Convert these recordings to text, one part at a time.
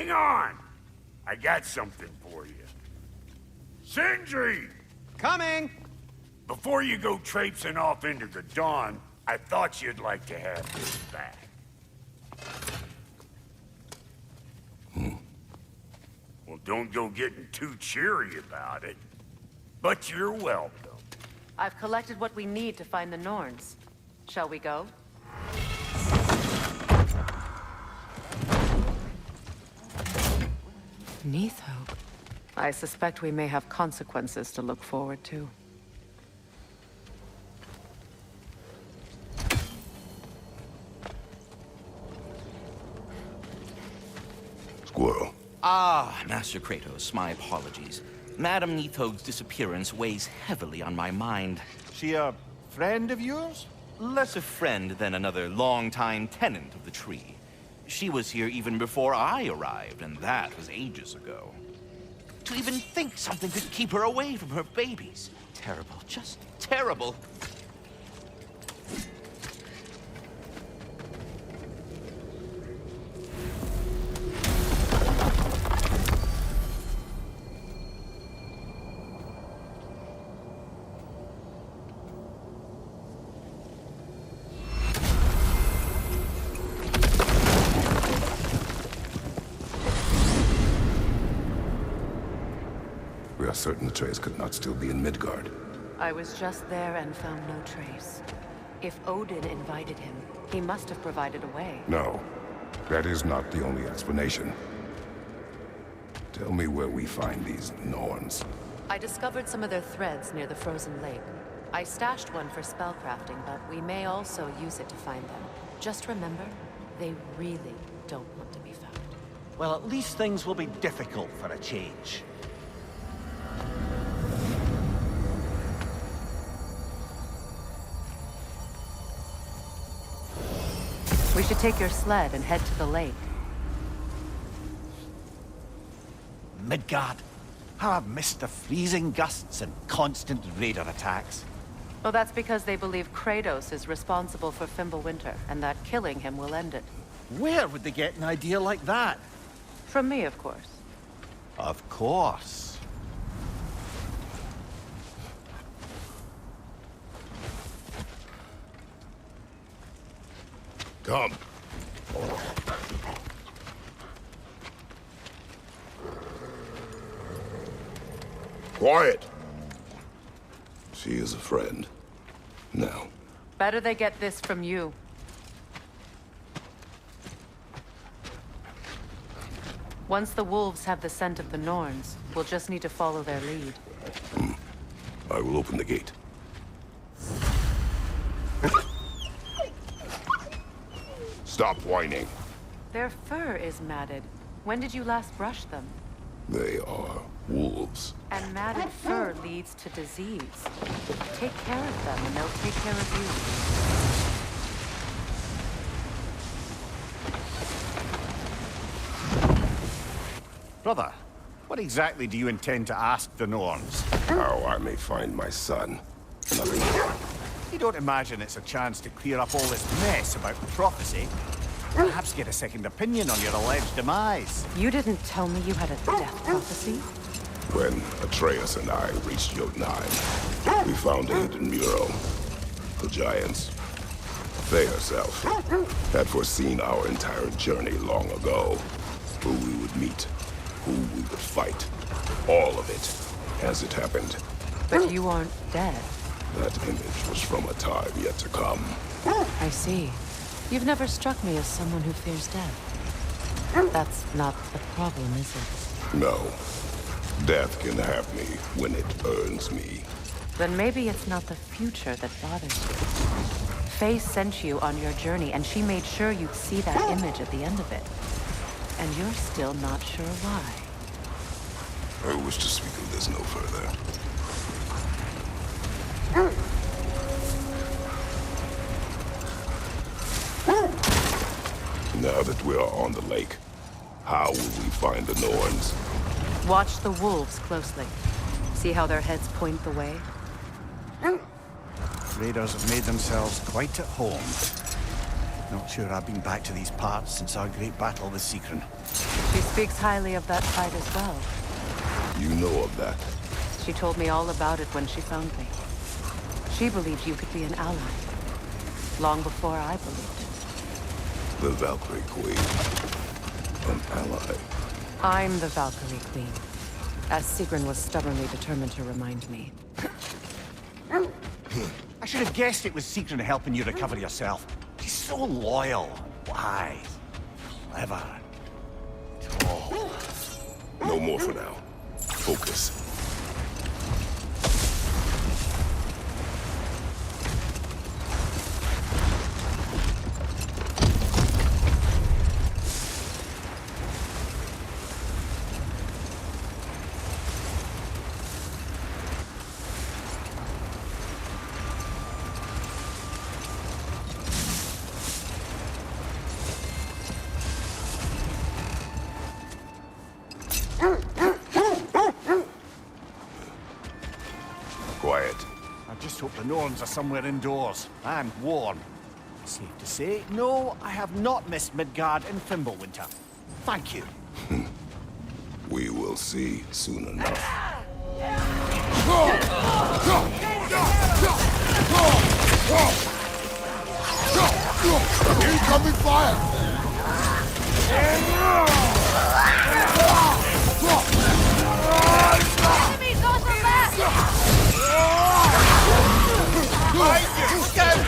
Hang on! I got something for you. Sindri! Coming! Before you go traipsing off into the dawn, I thought you'd like to have this back. Well, don't go getting too cheery about it. But you're welcome. I've collected what we need to find the Norns. Shall we go? Neathhope. I suspect we may have consequences to look forward to. Squirrel. Ah, Master Kratos, my apologies. Madame Neathoge's disappearance weighs heavily on my mind. She a friend of yours? Less a friend than another long-time tenant of the tree. She was here even before I arrived, and that was ages ago. To even think something could keep her away from her babies. Terrible, just terrible. We are certain Atreus could not still be in Midgard. I was just there and found no trace. If Odin invited him, he must have provided a way. No, that is not the only explanation. Tell me where we find these Norns. I discovered some of their threads near the frozen lake. I stashed one for spellcrafting, but we may also use it to find them. Just remember, they really don't want to be found. Well, at least things will be difficult for a change. We should take your sled and head to the lake. Midgard. How I've missed the freezing gusts and constant raider attacks. Well, that's because they believe Kratos is responsible for Fimbulwinter, and that killing him will end it. Where would they get an idea like that? From me, of course. Of course. Come. Quiet. She is a friend. Now. Better they get this from you. Once the wolves have the scent of the Norns, we'll just need to follow their lead. I will open the gate. Stop whining. Their fur is matted. When did you last brush them? They are wolves. And matted fur leads to disease. Take care of them and they'll take care of Brother, what exactly do you intend to ask the Norns? How I may find my son. Nothing more. You don't imagine it's a chance to clear up all this mess about prophecy? Perhaps get a second opinion on your alleged demise. you. You didn't tell me you had a death prophecy? When Atreus and I reached Jotunheim, we found a hidden mural. The giants, they herself, had foreseen our entire journey long ago. Who we would meet, who we would fight. All of it, as it happened. But you aren't dead. That image was from a time yet to come. I see. You've never struck me as someone who fears death. That's not the problem, is it? No. Death can have me when it earns me. Then maybe it's not the future that bothers you. Faye sent you on your journey, and she made sure you'd see that image at the end of it. And you're still not sure why. I wish to speak of this no further. Now that we are on the lake, how will we find the Norns? Watch the wolves closely. See how their heads point the way? Raiders have made themselves quite at home. Not sure I've been back to these parts since our great battle with Seekron. She speaks highly of that fight as well. You know of that. She told me all about it when she found me. She believed you could be an ally. Long before I believed it. The Valkyrie Queen. An ally. I'm the Valkyrie Queen, as Sigrun was stubbornly determined to remind me. I should have guessed it was Sigrun helping you recover yourself. She's so loyal, wise, clever. Oh. No more for now. Focus. Quiet. I just hope the Norns are somewhere indoors and warm. Safe to say, no, I have not missed Midgard in Fimbulwinter. Thank you. We will see soon enough. Incoming fire! Enemies on the left! Look out!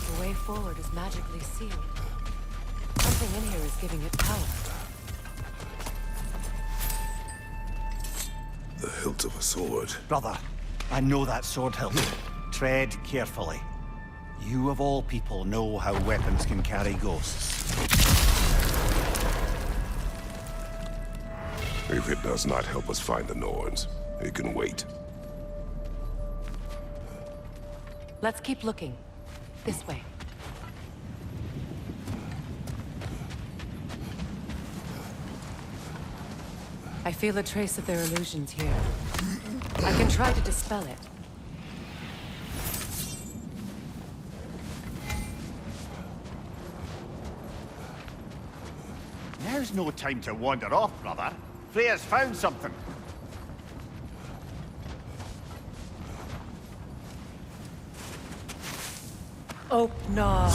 The way forward is magically sealed. Something in here is giving it power. The hilt of a sword. Brother, I know that sword hilt. Tread carefully. You of all people know how weapons can carry ghosts. If it does not help us find the Norns, it can wait. Let's keep looking. This way. I feel a trace of their illusions here. I can try to dispel it. Now's no time to wander off, brother. Freya's found something. Oh, no.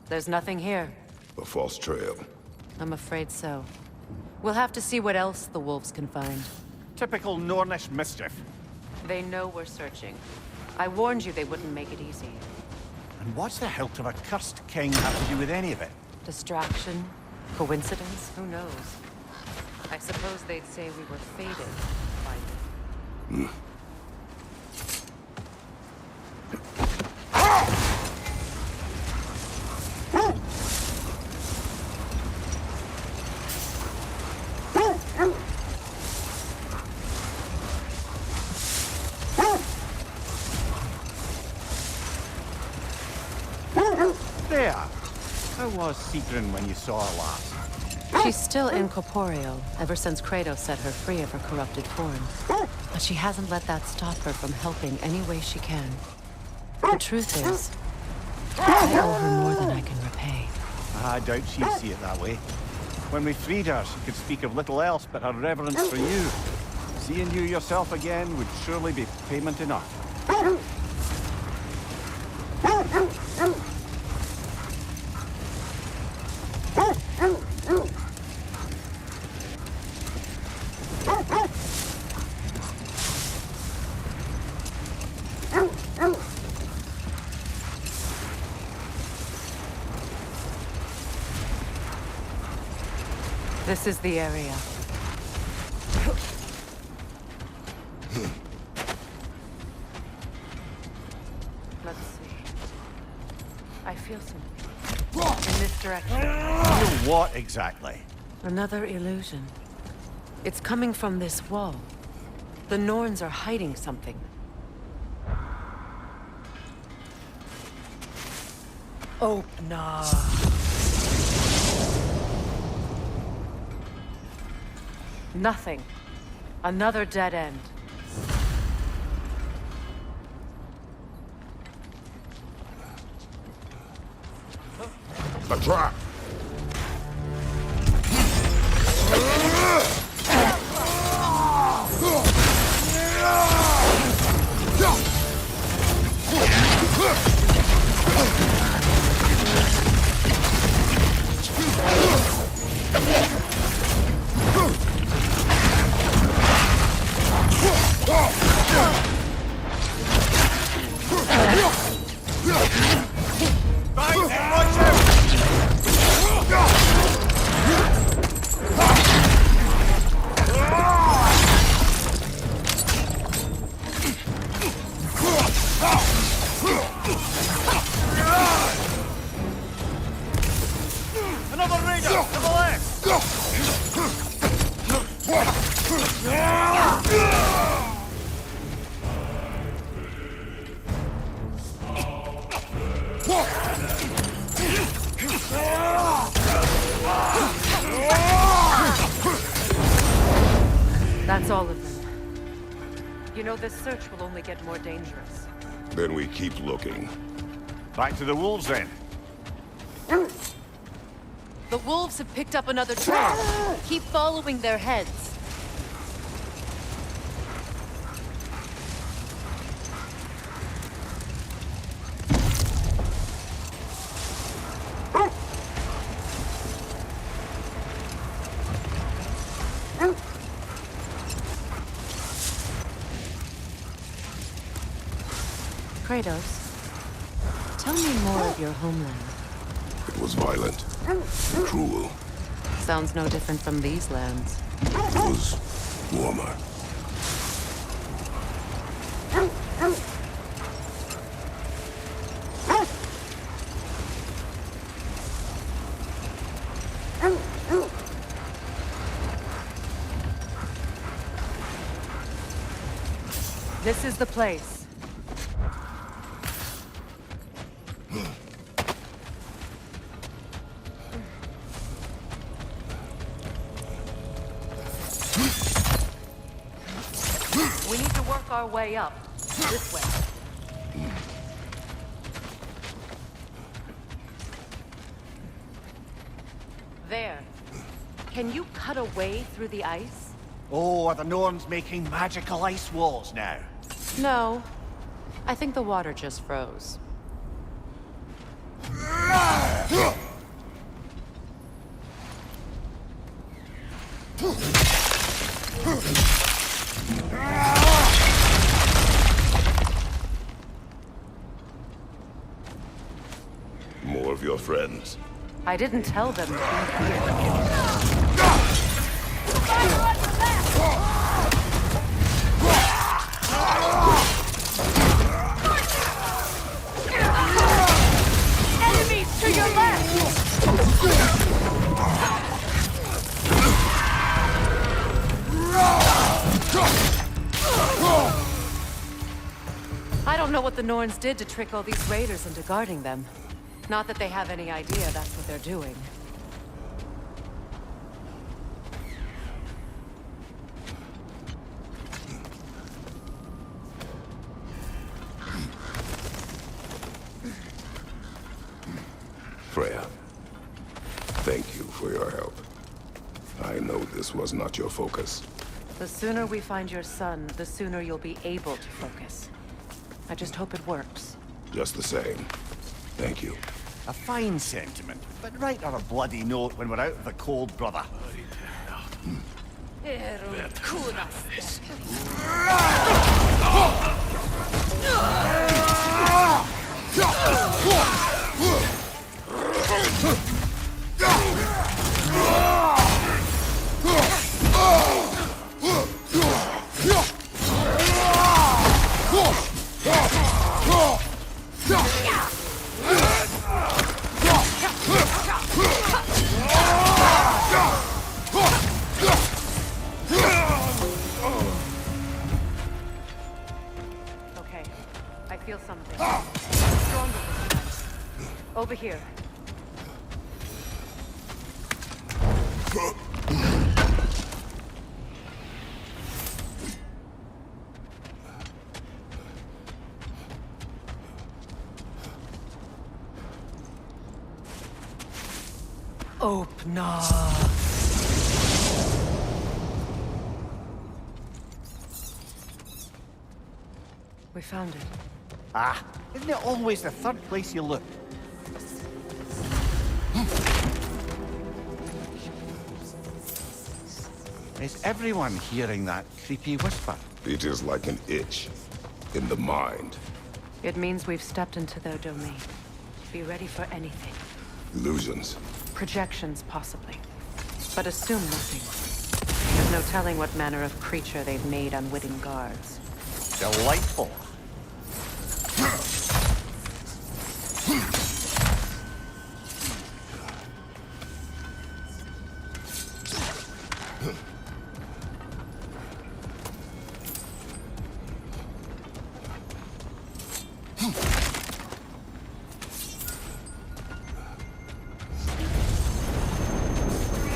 There's nothing here. A false trail. I'm afraid so. We'll have to see what else the wolves can find. Typical Nornish mischief. They know we're searching. I warned you they wouldn't make it easy. And what's the hilt of a cursed king have to do with any of it? Distraction? Coincidence? Who knows? I suppose they'd say we were fated by them. Freya, how was Sigrun when you saw her last? She's still incorporeal, ever since Kratos set her free of her corrupted form. But she hasn't let that stop her from helping any way she can. The truth is, I owe her more than I can repay. I doubt she'd see it that way. When we freed her, she could speak of little else but her reverence for you. Seeing you yourself again would surely be payment enough. This is the area. Let's see. I feel something. In this direction. What exactly? Another illusion. It's coming from this wall. The Norns are hiding something. Open up. Nothing. Another dead end. The trap! Another raider to the left! That's all of them. You know, this search will only get more dangerous. Then we keep looking. Back to the wolves then. The wolves have picked up another trail. Keep following their heads. Kratos, tell me more of your homeland. It was violent, cruel. Sounds no different from these lands. It was warmer. This is the place. We need to work our way up. This way. There. Can you cut a way through the ice? Oh, are the Norns making magical ice walls now? No. I think the water just froze. More of your friends. I didn't tell them. Enemies to your left! I don't know what the Norns did to trick all these raiders into guarding them. Not that they have any idea that's what they're doing. Freya, thank you for your help. I know this was not your focus. The sooner we find your son, the sooner you'll be able to focus. I just hope it works. Just the same, thank you. A fine sentiment, but write her a bloody note when we're out of the cold, brother. Over here. Open up. We found it. Ah, isn't it always the third place you look? Is everyone hearing that creepy whisper? It is like an itch in the mind. It means we've stepped into their domain. Be ready for anything. Illusions. Projections, possibly. But assume nothing. There's no telling what manner of creature they've made unwitting guards. Delightful.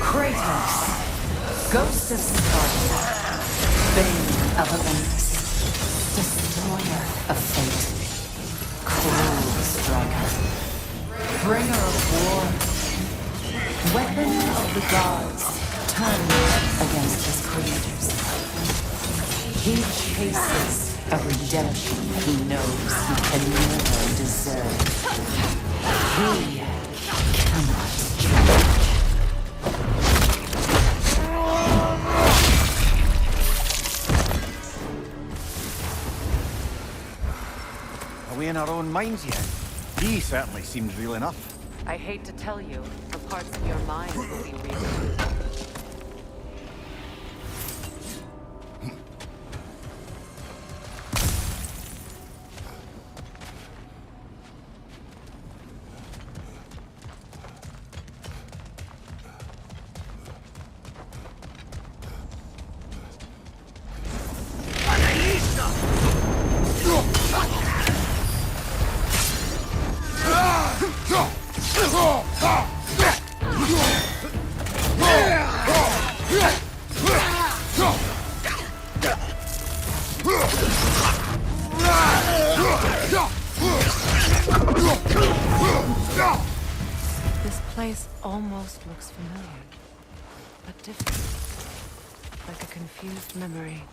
Kratos, Ghost of Sparta, Bane of Olympus, Destroyer of Fate, Cruel Striker, Bringer of War, Weapon of the Gods, turned against his creators. He chases a redemption he knows he can never deserve. He cannot judge. Are we in our own minds yet? He certainly seems real enough. I hate to tell you, the parts of your mind will be real. This place almost looks familiar, but different. Like a confused memory.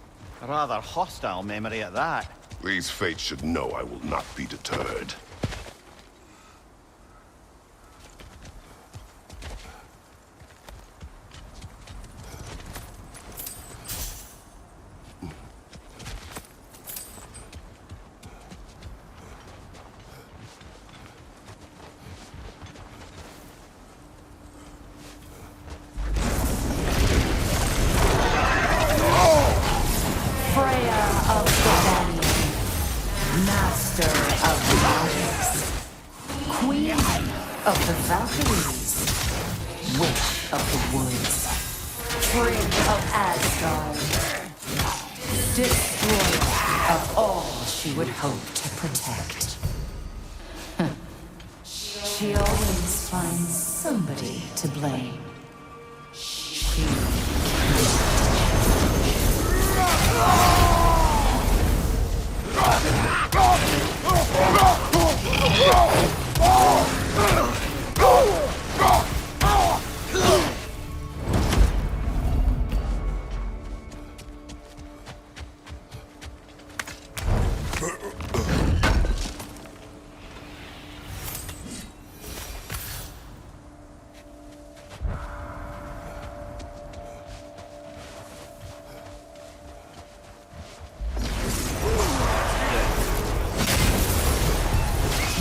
A rather hostile memory at that. These fates should know I will not be deterred. Of the Valkyries, Witch of the Woods, Free of Asgard, Destroyer of all she would hope to protect. She always finds somebody to blame. She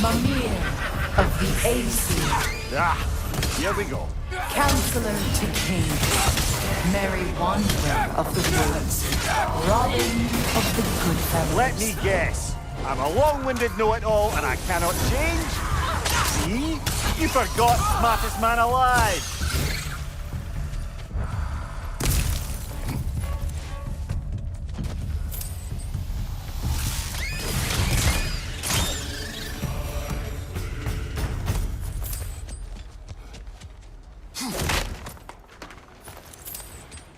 Mimir of the AC. Ah, here we go. Counselor to kings, Merry Wanderer of the woods, Robin of the Goodfellas. Let me guess. I'm a long-winded know-it-all and I cannot change? See? You forgot smartest man alive.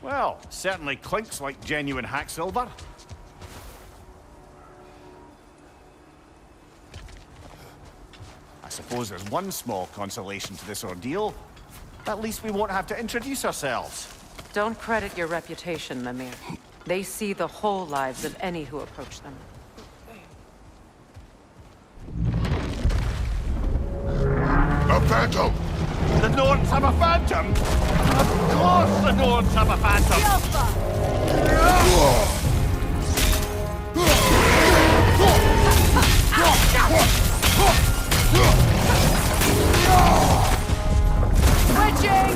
Well, certainly clinks like genuine hack silver. I suppose there's one small consolation to this ordeal. At least we won't have to introduce ourselves. Don't credit your reputation, Mimir. They see the whole lives of any who approach them. A phantom! The Nords have a phantom! Of course the Nords have a phantom! Switching!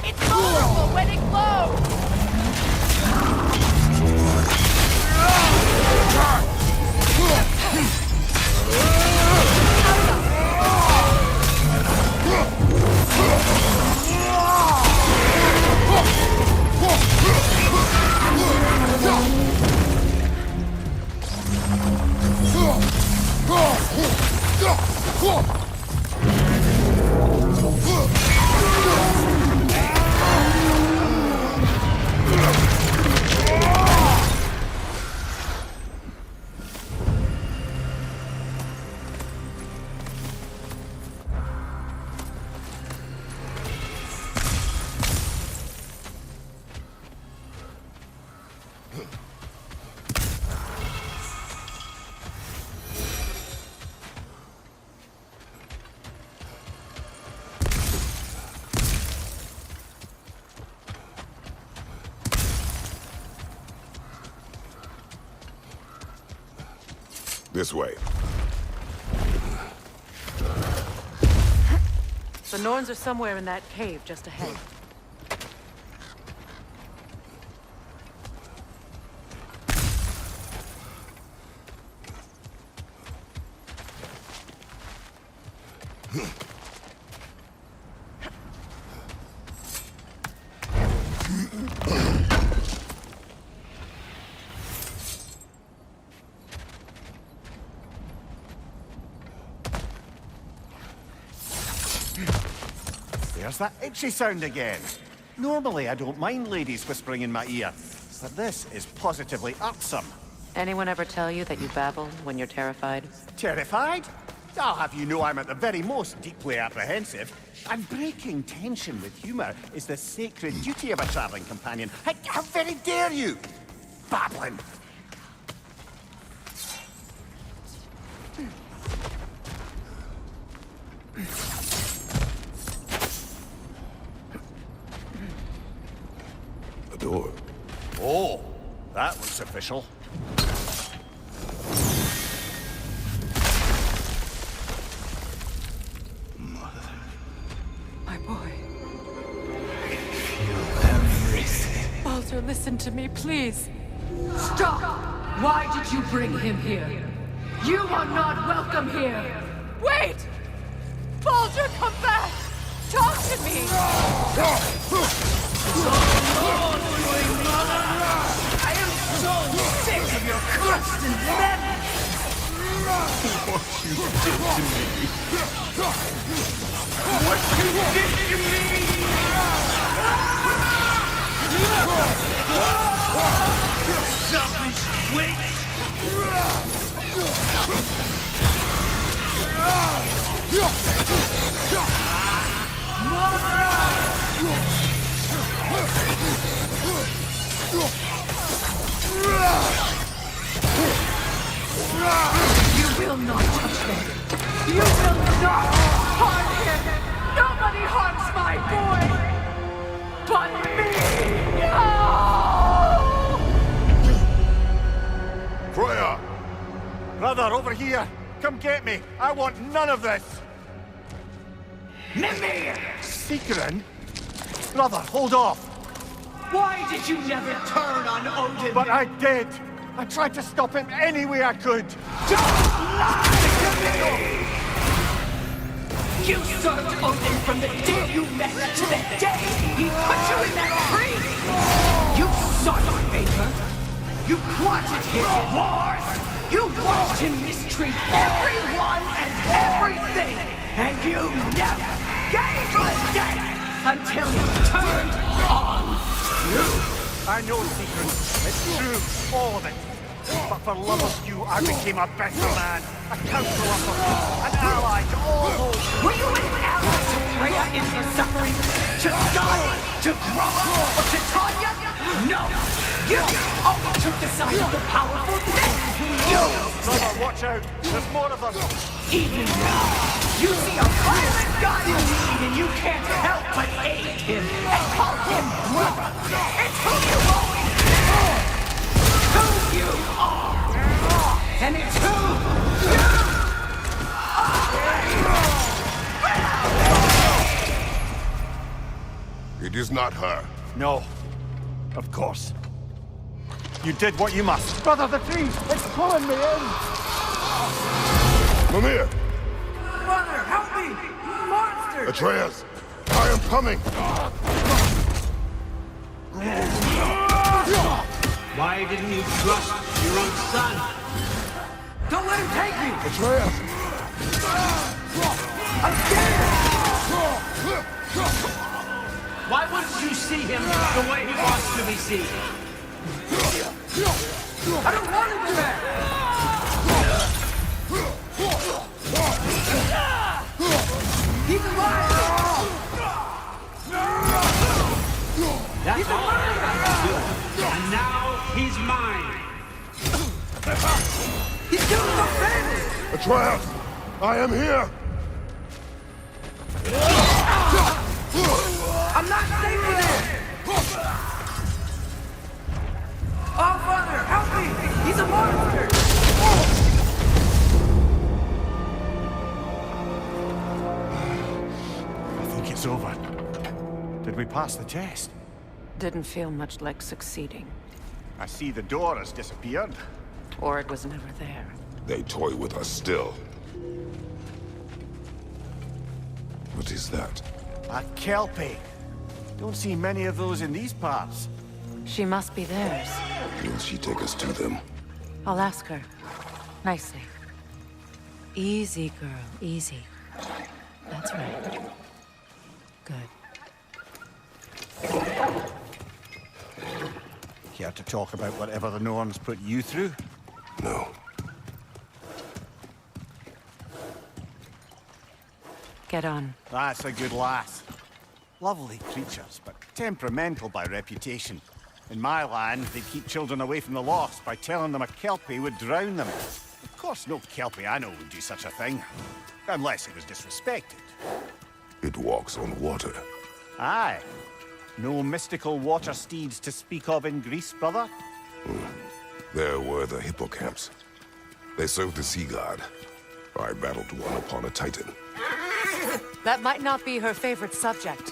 It's vulnerable when it glows! This way. The Norns are somewhere in that cave just ahead. There's that itchy sound again. Normally, I don't mind ladies whispering in my ear, but this is positively irksome. Anyone ever tell you that you babble when you're terrified? Terrified? I'll have you know I'm at the very most deeply apprehensive. And breaking tension with humour is the sacred duty of a travelling companion. How very dare you! Babbling! A door. Oh, that looks official. My boy. Feel everything. Baldur, listen to me, please. Stop! Why did you bring him here? You are not welcome here! Wait! Baldur, come back! Talk to me! I am so sick of your constant madness! What you did to me! Selfish witch! You will not touch me! You will not harm him! Nobody harms my boy! But me! No! Freya! Brother, over here! Come get me! I want none of this! Mimir! Seekerin? Brother, hold off! Why did you never turn on Odin? But I did! I tried to stop him any way I could! Don't lie to me! You served Odin from the day you met to the day he put you in that tree! You sought favor. You plotted his wars. You watched him mistreat everyone and everything. And you never gave a damn until he turned on you. I know secrets. It's true, all of it. But for love of you, I became a better man, a counselor, an ally to all those. Were you an ally to Freya in her suffering? To Skadi? To Groma? Or to Tanya? No! You always took the side of the powerful men! You! Brother, watch out. There's more of them. Even now, you see a violent god in need and you can't help but aid him and call him brother! It's who you always been! Who you are! And it's who you It is not her. No. Of course. You did what you must. Brother, the tree! It's pulling me in! Mimir! Brother, help me! Monster! Atreus! I am coming! Why didn't you trust your own son? Don't let him take me! Atreus! I'm scared! Why wouldn't you see him the way he wants to be seen? I don't want to do that! He's alive! That's all I got to do. And now he's mine. He's doing the bandit! Atreus! I am here! I'm not safe with him! Oh, Father, help me! He's a monster! I think it's over. Did we pass the test? Didn't feel much like succeeding. I see the door has disappeared. Or it was never there. They toy with us still. What is that? A kelpie. Don't see many of those in these parts. She must be theirs. Will she take us to them? I'll ask her. Nicely. Easy, girl. Easy. That's right. Good. Care to talk about whatever the Norns put you through? No. Get on. That's a good lass. Lovely creatures, but temperamental by reputation. In my land, they'd keep children away from the lost by telling them a kelpie would drown them. Of course, no kelpie I know would do such a thing. Unless it was disrespected. It walks on water. Aye. No mystical water steeds to speak of in Greece, brother? There were the hippocamps. They served the sea god. I battled one upon a titan. That might not be her favorite subject.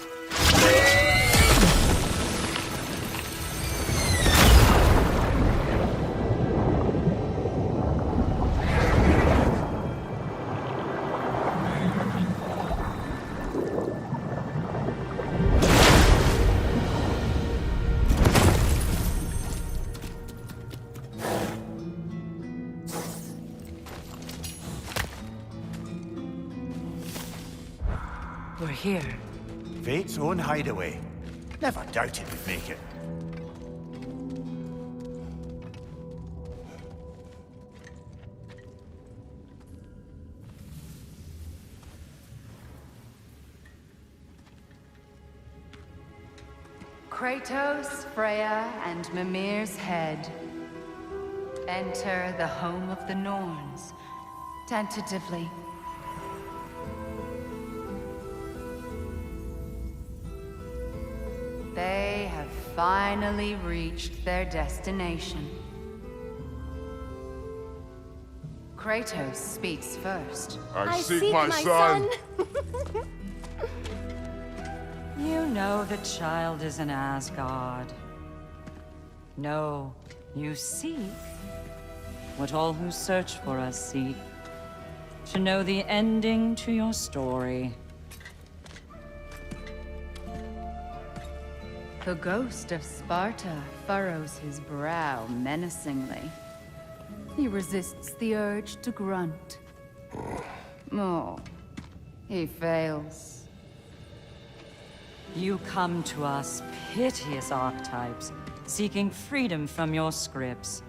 We're here. Fate's own hideaway. Never doubted we'd make it. Kratos, Freya, and Mimir's head. Enter the home of the Norns, tentatively. They have finally reached their destination. Kratos speaks first. I seek my son. You know the child is in Asgard. No, you seek what all who search for us seek. To know the ending to your story. The ghost of Sparta furrows his brow menacingly. He resists the urge to grunt. Oh, he fails. You come to us, piteous archetypes, seeking freedom from your scripts,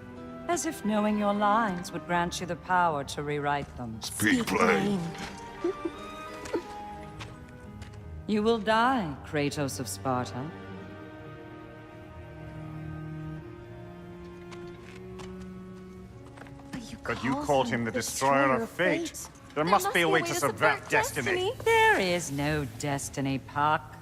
as if knowing your lines would grant you the power to rewrite them. Speak plain. You will die, Kratos of Sparta. But you called him the destroyer of fate. There must be a way to subvert destiny. There is no destiny, Puck.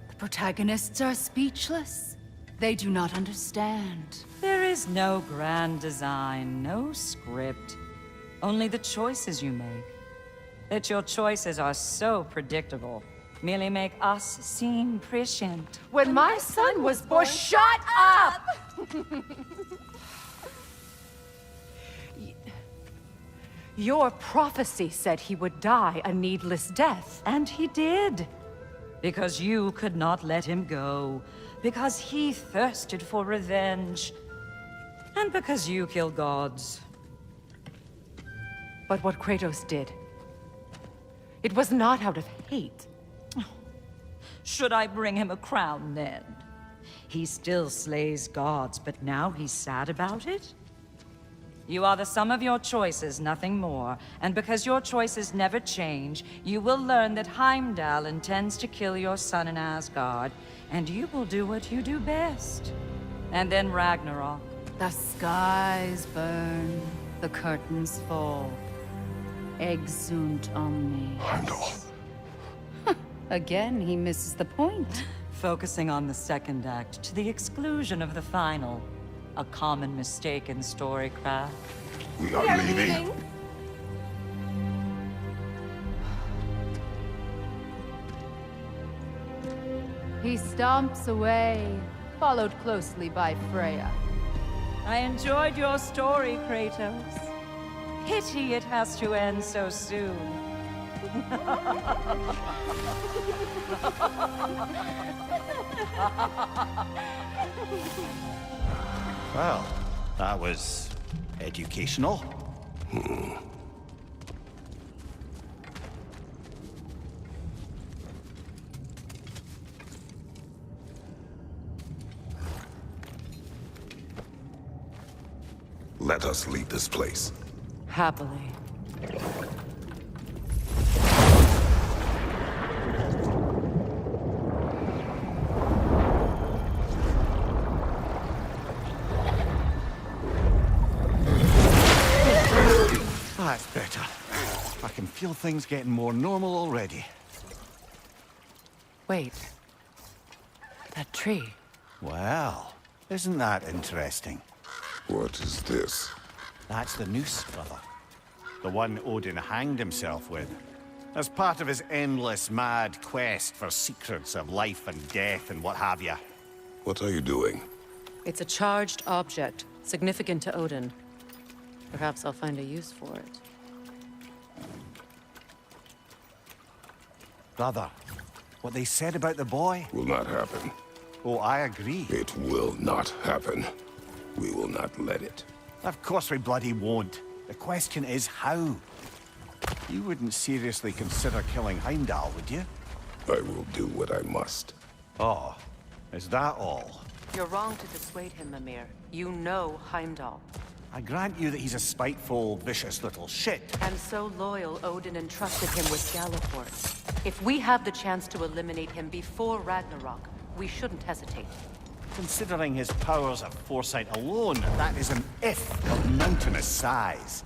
The protagonists are speechless. They do not understand. There is no grand design, no script. Only the choices you make. That your choices are so predictable merely make us seem prescient. When my son was born, shut up! Your prophecy said he would die a needless death. And he did. Because you could not let him go. Because he thirsted for revenge. And because you kill gods. But what Kratos did, it was not out of hate. Should I bring him a crown then? He still slays gods, but now he's sad about it? You are the sum of your choices, nothing more. And because your choices never change, you will learn that Heimdall intends to kill your son in Asgard, and you will do what you do best. And then Ragnarok. The skies burn, the curtains fall. Exunt omnes. Heimdall. Again, he misses the point. Focusing on the second act to the exclusion of the final. A common mistake in storycraft. We are leaving. He stomps away, followed closely by Freya. I enjoyed your story, Kratos. Pity it has to end so soon. Well, that was educational. Let us leave this place. Happily. That's better. I can feel things getting more normal already. Wait. That tree. Well, isn't that interesting? What is this? That's the noose, brother. The one Odin hanged himself with. As part of his endless, mad quest for secrets of life and death and what have you. What are you doing? It's a charged object, significant to Odin. Perhaps I'll find a use for it. Brother, what they said about the boy? Will not happen. Oh, I agree. It will not happen. We will not let it. Of course we bloody won't. The question is how. You wouldn't seriously consider killing Heimdall, would you? I will do what I must. Oh, is that all? You're wrong to dissuade him, Mimir. You know Heimdall. I grant you that he's a spiteful, vicious little shit. And so loyal, Odin entrusted him with Galliford. If we have the chance to eliminate him before Ragnarok, we shouldn't hesitate. Considering his powers of foresight alone, that is an if of mountainous size.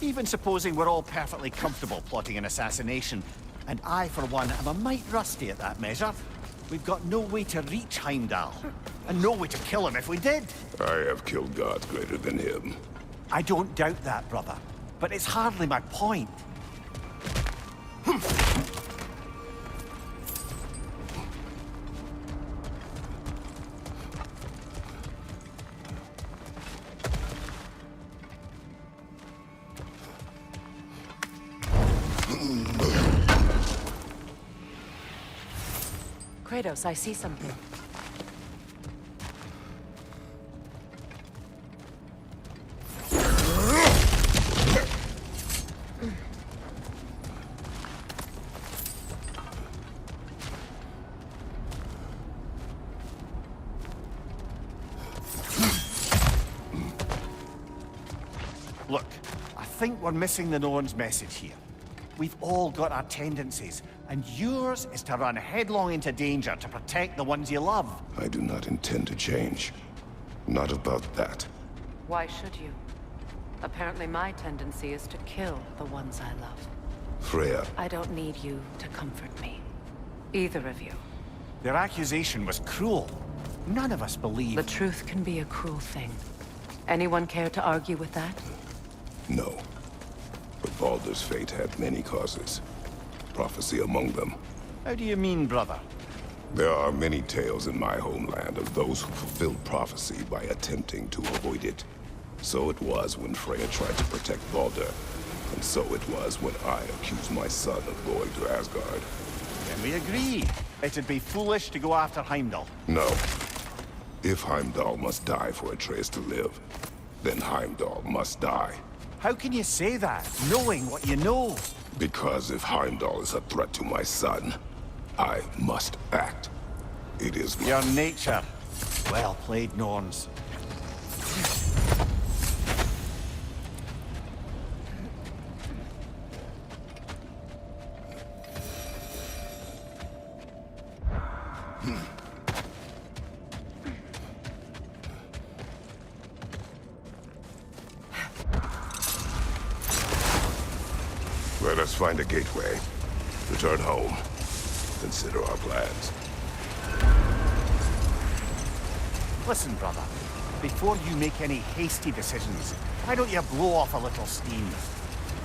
Even supposing we're all perfectly comfortable plotting an assassination, and I, for one, am a mite rusty at that measure, we've got no way to reach Heimdall, and no way to kill him if we did. I have killed gods greater than him. I don't doubt that, brother, but it's hardly my point. Kratos, I see something. Look, I think we're missing the no one's message here. We've all got our tendencies, and yours is to run headlong into danger to protect the ones you love. I do not intend to change. Not about that. Why should you? Apparently my tendency is to kill the ones I love. Freya, I don't need you to comfort me. Either of you. Their accusation was cruel. None of us believe. The truth can be a cruel thing. Anyone care to argue with that? no. But Baldur's fate had many causes. Prophecy among them. How do you mean, brother? There are many tales in my homeland of those who fulfilled prophecy by attempting to avoid it. So it was when Freya tried to protect Baldur. And so it was when I accused my son of going to Asgard. Then we agree. It'd be foolish to go after Heimdall. No. If Heimdall must die for Atreus to live, then Heimdall must die. How can you say that, knowing what you know? Because if Heimdall is a threat to my son, I must act. It is my... Your nature. Well played, Norns. Let us find a gateway. Return home. Consider our plans. Listen, brother. Before you make any hasty decisions, why don't you blow off a little steam?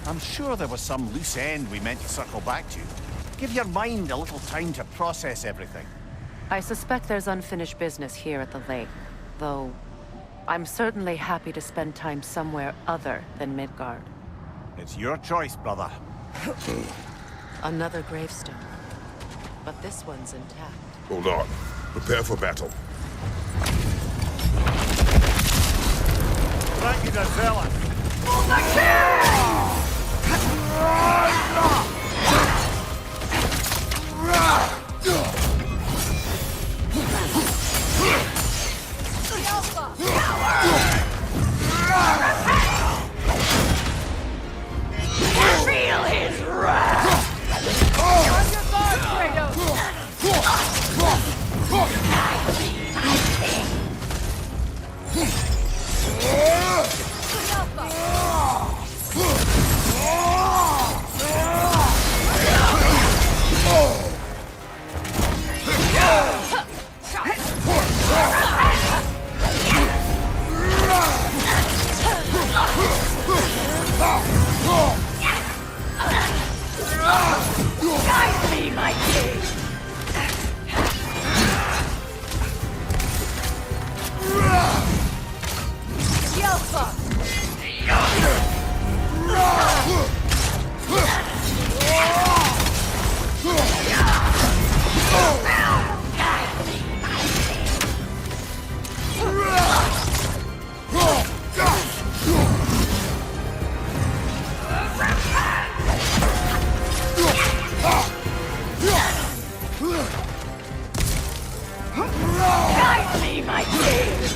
I'm sure there was some loose end we meant to circle back to. Give your mind a little time to process everything. I suspect there's unfinished business here at the lake, though I'm certainly happy to spend time somewhere other than Midgard. It's your choice, brother. Another gravestone. But this one's intact. Hold on. Prepare for battle. Thank you, the zealot. Feel his wrath! On your guard, Kratos! Guide me, my king! Yelpa! Guide me, my king!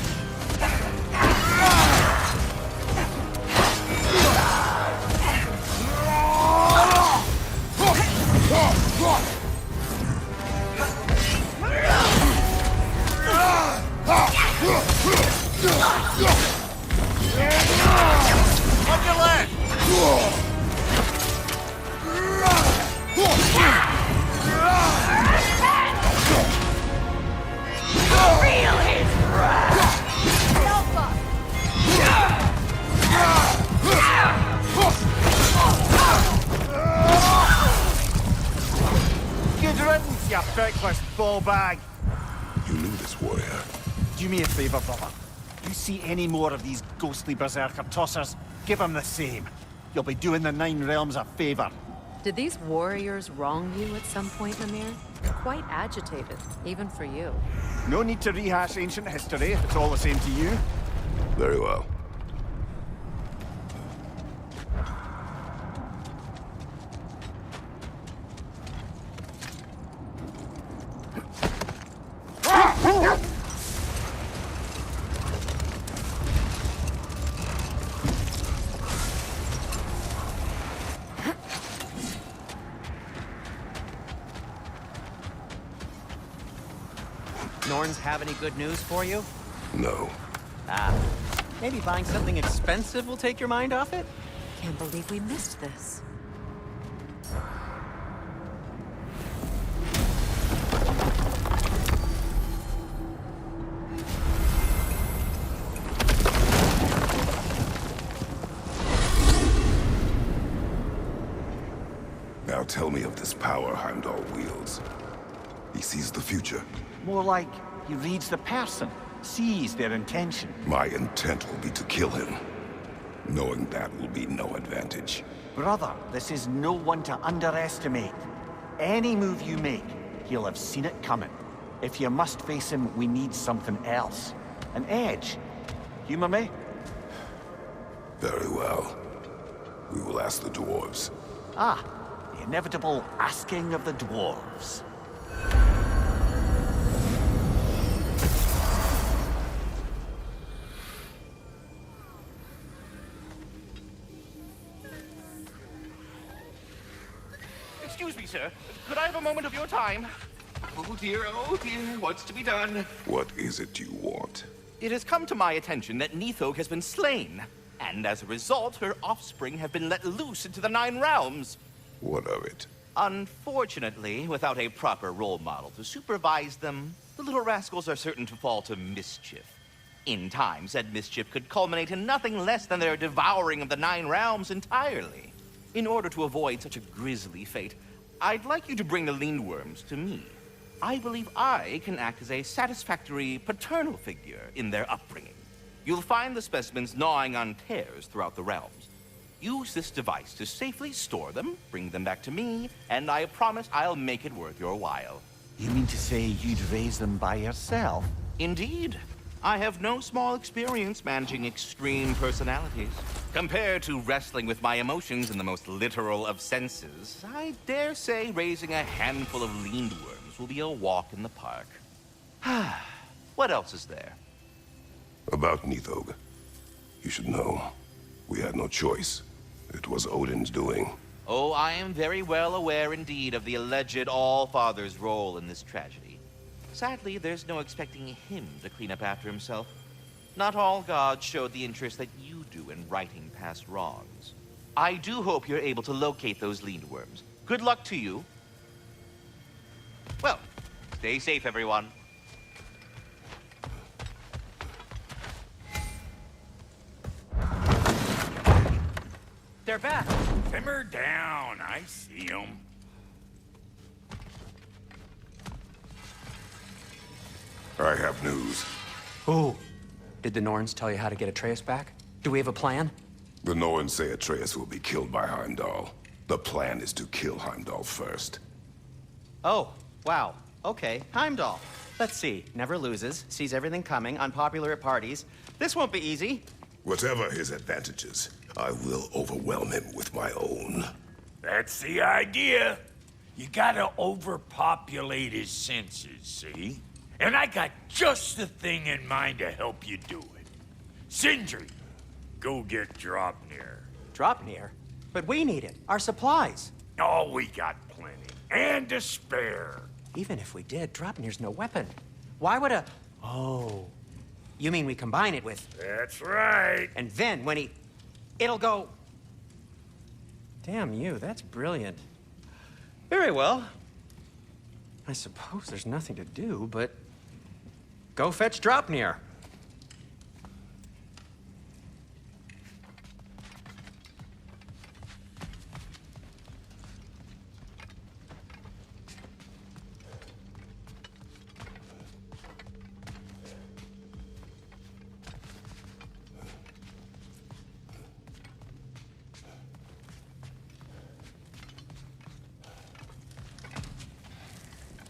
On your left! Feel his wrath! Good riddance, you feckless ball bag. You knew this warrior. Do me a favor, brother. You see any more of these ghostly berserker tossers, give them the same. You'll be doing the Nine Realms a favor. Did these warriors wrong you at some point, Mimir? Quite agitated, even for you. No need to rehash ancient history if it's all the same to you. Very well. Norns have any good news for you? No. Maybe buying something expensive will take your mind off it? Can't believe we missed this. Now tell me of this power Heimdall wields. He sees the future. More like he reads the person, sees their intention. My intent will be to kill him. Knowing that will be no advantage. Brother, this is no one to underestimate. Any move you make, he'll have seen it coming. If you must face him, we need something else. An edge. Humor me? Very well. We will ask the dwarves. Ah, the inevitable asking of the dwarves. Excuse me, sir. Could I have a moment of your time? Oh dear, what's to be done? What is it you want? It has come to my attention that Nithog has been slain, and as a result, her offspring have been let loose into the Nine Realms. What of it? Unfortunately, without a proper role model to supervise them, the little rascals are certain to fall to mischief. In time, said mischief could culminate in nothing less than their devouring of the Nine Realms entirely. In order to avoid such a grisly fate, I'd like you to bring the Lindworms to me. I believe I can act as a satisfactory paternal figure in their upbringing. You'll find the specimens gnawing on tears throughout the realms. Use this device to safely store them, bring them back to me, and I promise I'll make it worth your while. You mean to say you'd raise them by yourself? Indeed. I have no small experience managing extreme personalities. Compared to wrestling with my emotions in the most literal of senses, I dare say raising a handful of Lindworms will be a walk in the park. What else is there? About Nithog. You should know. We had no choice. It was Odin's doing. Oh, I am very well aware indeed of the alleged All-Father's role in this tragedy. Sadly, there's no expecting him to clean up after himself. Not all gods showed the interest that you do in righting past wrongs. I do hope you're able to locate those Lindworms. Good luck to you. Well, stay safe, everyone. They're back. Simmer down. I see them. I have news. Oh. Did the Norns tell you how to get Atreus back? Do we have a plan? The Norns say Atreus will be killed by Heimdall. The plan is to kill Heimdall first. Oh, wow. Okay, Heimdall. Let's see. Never loses, sees everything coming, unpopular at parties. This won't be easy. Whatever his advantages, I will overwhelm him with my own. That's the idea. You gotta overpopulate his senses, see? And I got just the thing in mind to help you do it. Sindri, go get Dropnir. Dropnir? But we need it. Our supplies. Oh, we got plenty. And to spare. Even if we did, Dropnir's no weapon. Why would a... Oh. You mean we combine it with... That's right. And then when he... It'll go... Damn you, that's brilliant. Very well. I suppose there's nothing to do, but... Go fetch Dropnir.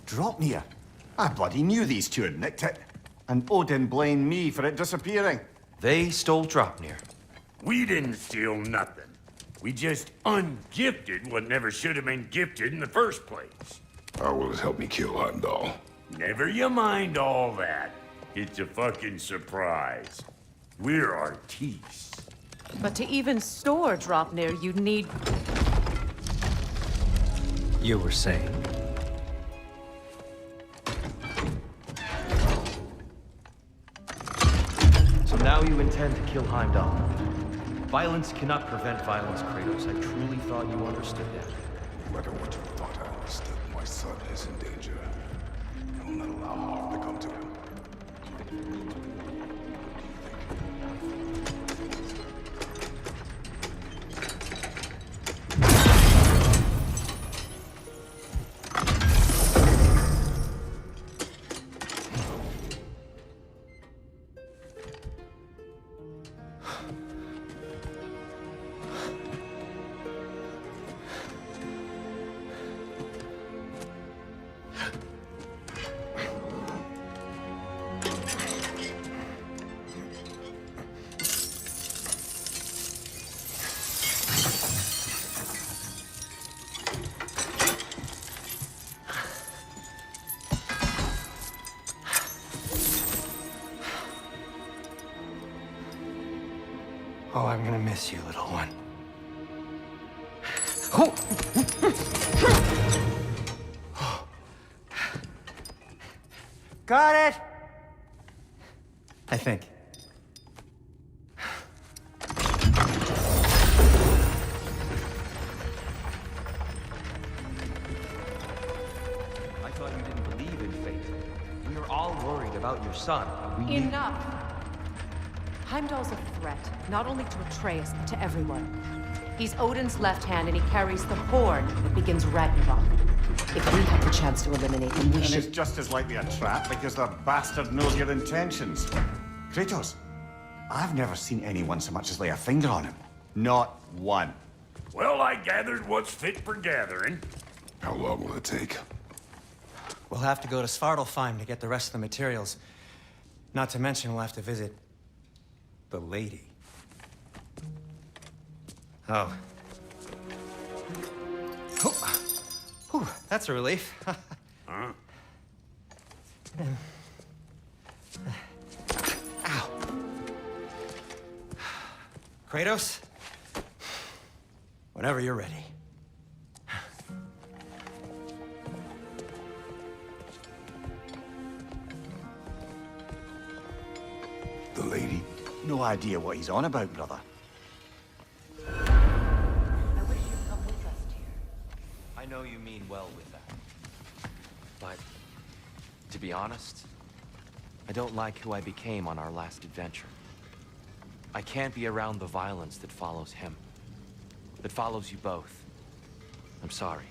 Dropnir? I bloody knew these two had nicked it. And Odin blamed me for it disappearing. They stole Dropnir. We didn't steal nothing. We just ungifted what never should have been gifted in the first place. How will it help me kill Heimdall? Never you mind all that. It's a fucking surprise. We're artistes. But to even store Dropnir, you'd need... You were saying? So now you intend to kill Heimdall. Violence cannot prevent violence, Kratos. I truly thought you understood that. No matter what you thought I understood, my son is in danger. I will not allow harm to come to him. Oh, I'm gonna miss you, little one. Got it! I think. I thought you didn't believe in fate. We were all worried about your son. Enough! Heimdall's a threat, not only to Atreus, but to everyone. He's Odin's left hand, and he carries the horn that begins Ragnarök. If we have the chance to eliminate him, we And should... it's just as likely a trap because the bastard knows your intentions. Kratos, I've never seen anyone so much as lay a finger on him. Not one. Well, I gathered what's fit for gathering. How long will it take? We'll have to go to Svartalfheim to get the rest of the materials. Not to mention we'll have to visit the lady. Oh. Oh. Whew, that's a relief. Huh? Ow. Kratos? Whenever you're ready. The lady? No idea what he's on about, brother. I wish you'd come with us, dear. I know you mean well with that. But, to be honest, I don't like who I became on our last adventure. I can't be around the violence that follows him. That follows you both. I'm sorry.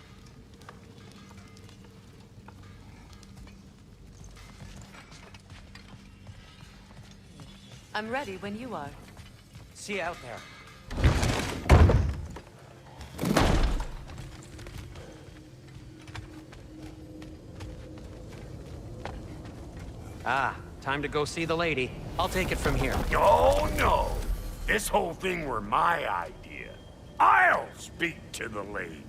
I'm ready when you are. See you out there. Ah, time to go see the lady. I'll take it from here. Oh, no. This whole thing were my idea. I'll speak to the lady.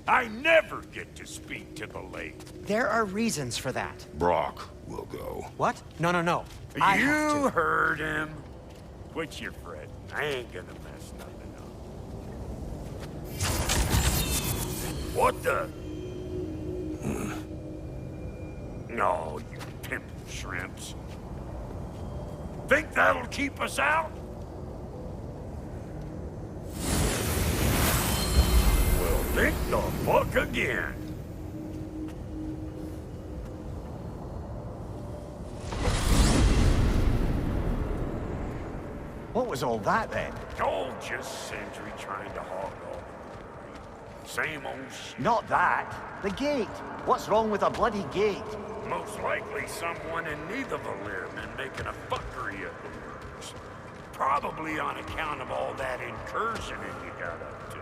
I never get to speak to the lady. There are reasons for that. Brock will go. What? No, no, no. I have You to. heard him. Quit your fretting. I ain't gonna mess nothing up. What the? No, you pimp shrimps. Think that'll keep us out? Well, think the fuck again. What was all that then? Oh, just Sentry trying to hog all the same old shit. Not that. The gate. What's wrong with a bloody gate? Most likely someone in Nidavellir been making a fuckery of theirs. Probably on account of all that incursioning you got up to.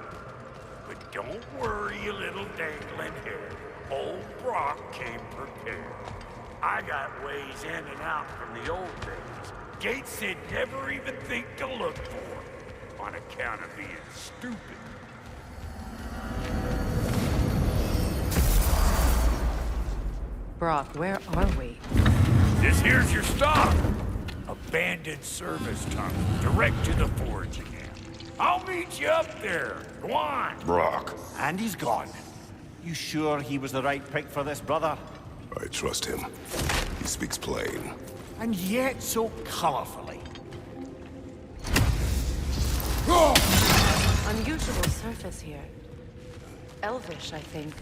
But don't worry, you little dangling head. old Brock came prepared. I got ways in and out from the old days. Gates they'd never even think to look for, on account of being stupid. Brock, where are we? This here's your stop. Abandoned service tunnel, direct to the forge again. I'll meet you up there. Go on. Brock, And he's gone. You sure he was the right pick for this, brother? I trust him. He speaks plain. And yet so colorfully. Unusual surface here. Elvish, I think.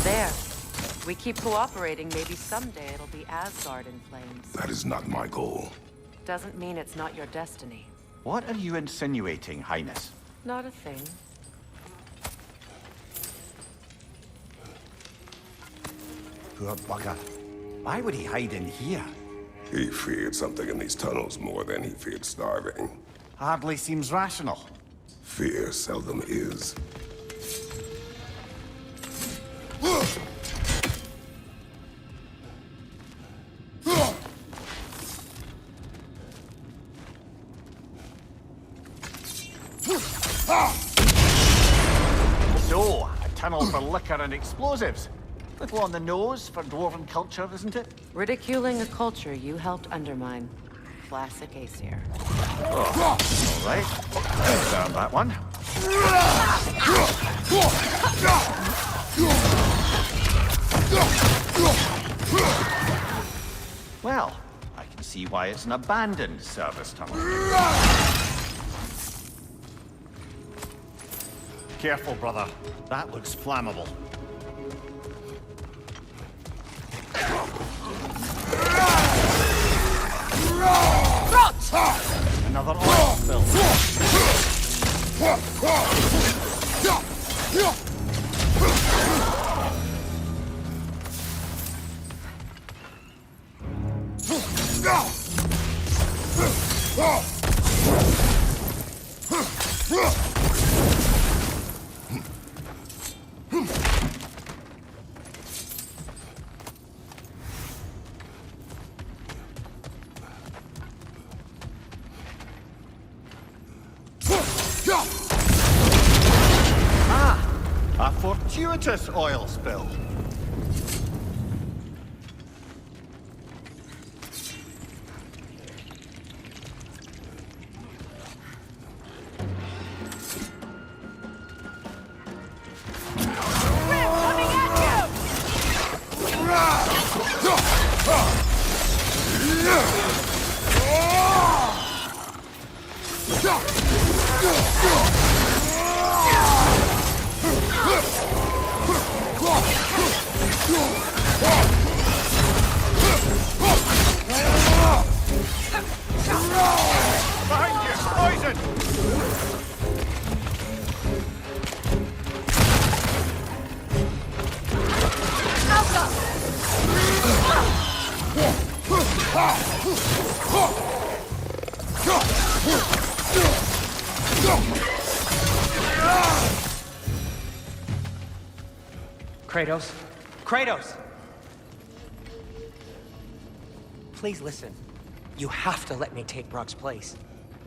There. We keep cooperating, maybe someday it'll be Asgard in flames. That is not my goal. Doesn't mean it's not your destiny. What are you insinuating, Highness? Not a thing. Poor bugger. Why would he hide in here? He feared something in these tunnels more than he feared starving. Hardly seems rational. Fear seldom is. So, a tunnel for liquor and explosives. Little on the nose for dwarven culture, isn't it? Ridiculing a culture you helped undermine. Classic Aesir. All right. Down that one. Well, I can see why it's an abandoned service tunnel. Careful, brother. That looks flammable. Another oil spill. A fortuitous oil spill. Behind you! Poison! Kratos? Kratos! Please listen. You have to let me take Brock's place.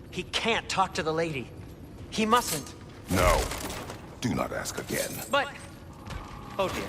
He can't talk to the lady. He mustn't. No. Do not ask again. But... Oh dear.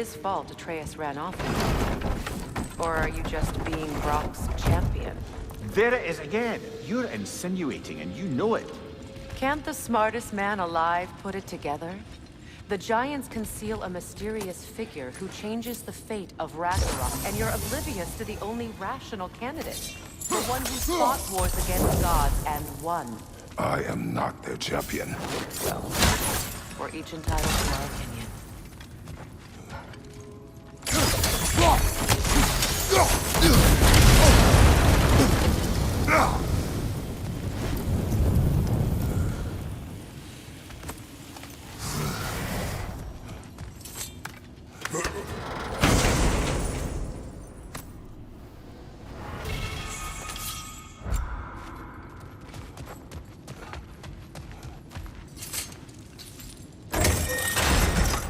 his fault Atreus ran off with you? Or are you just being Brock's champion? There it is again. You're insinuating and you know it. Can't the smartest man alive put it together? The Giants conceal a mysterious figure who changes the fate of Ragnarök, and you're oblivious to the only rational candidate. The one who fought wars against gods and won. I am not their champion. Well, we're each entitled to our opinion.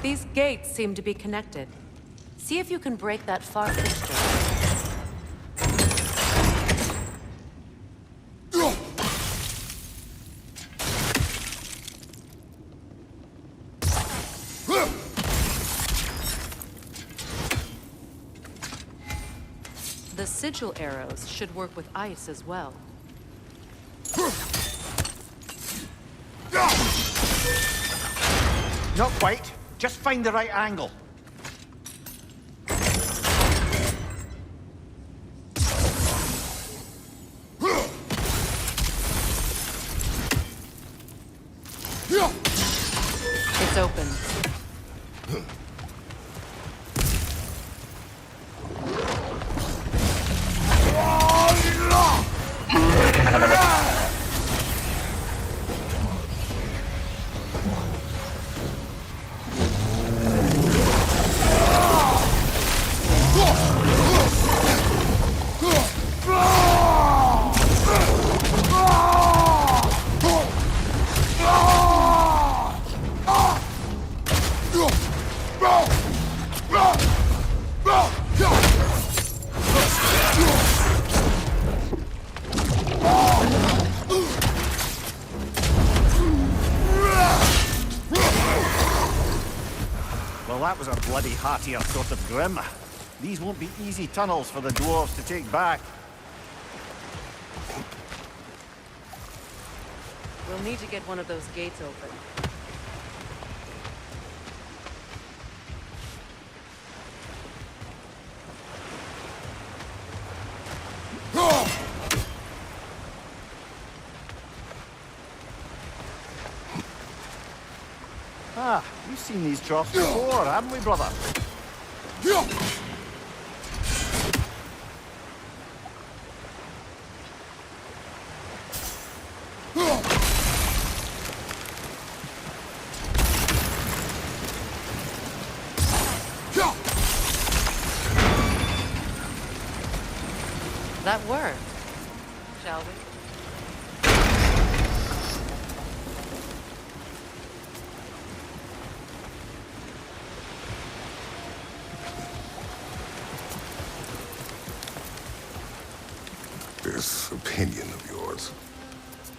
These gates seem to be connected. See if you can break that far fixture. The sigil arrows should work with ice as well. Not quite. Just find the right angle. It's open. Well, that was a bloody heartier sort of grim. These won't be easy tunnels for the dwarves to take back. We'll need to get one of those gates open. Ah, we've seen these troughs before, haven't we, brother? That worked, shall we? This opinion of yours,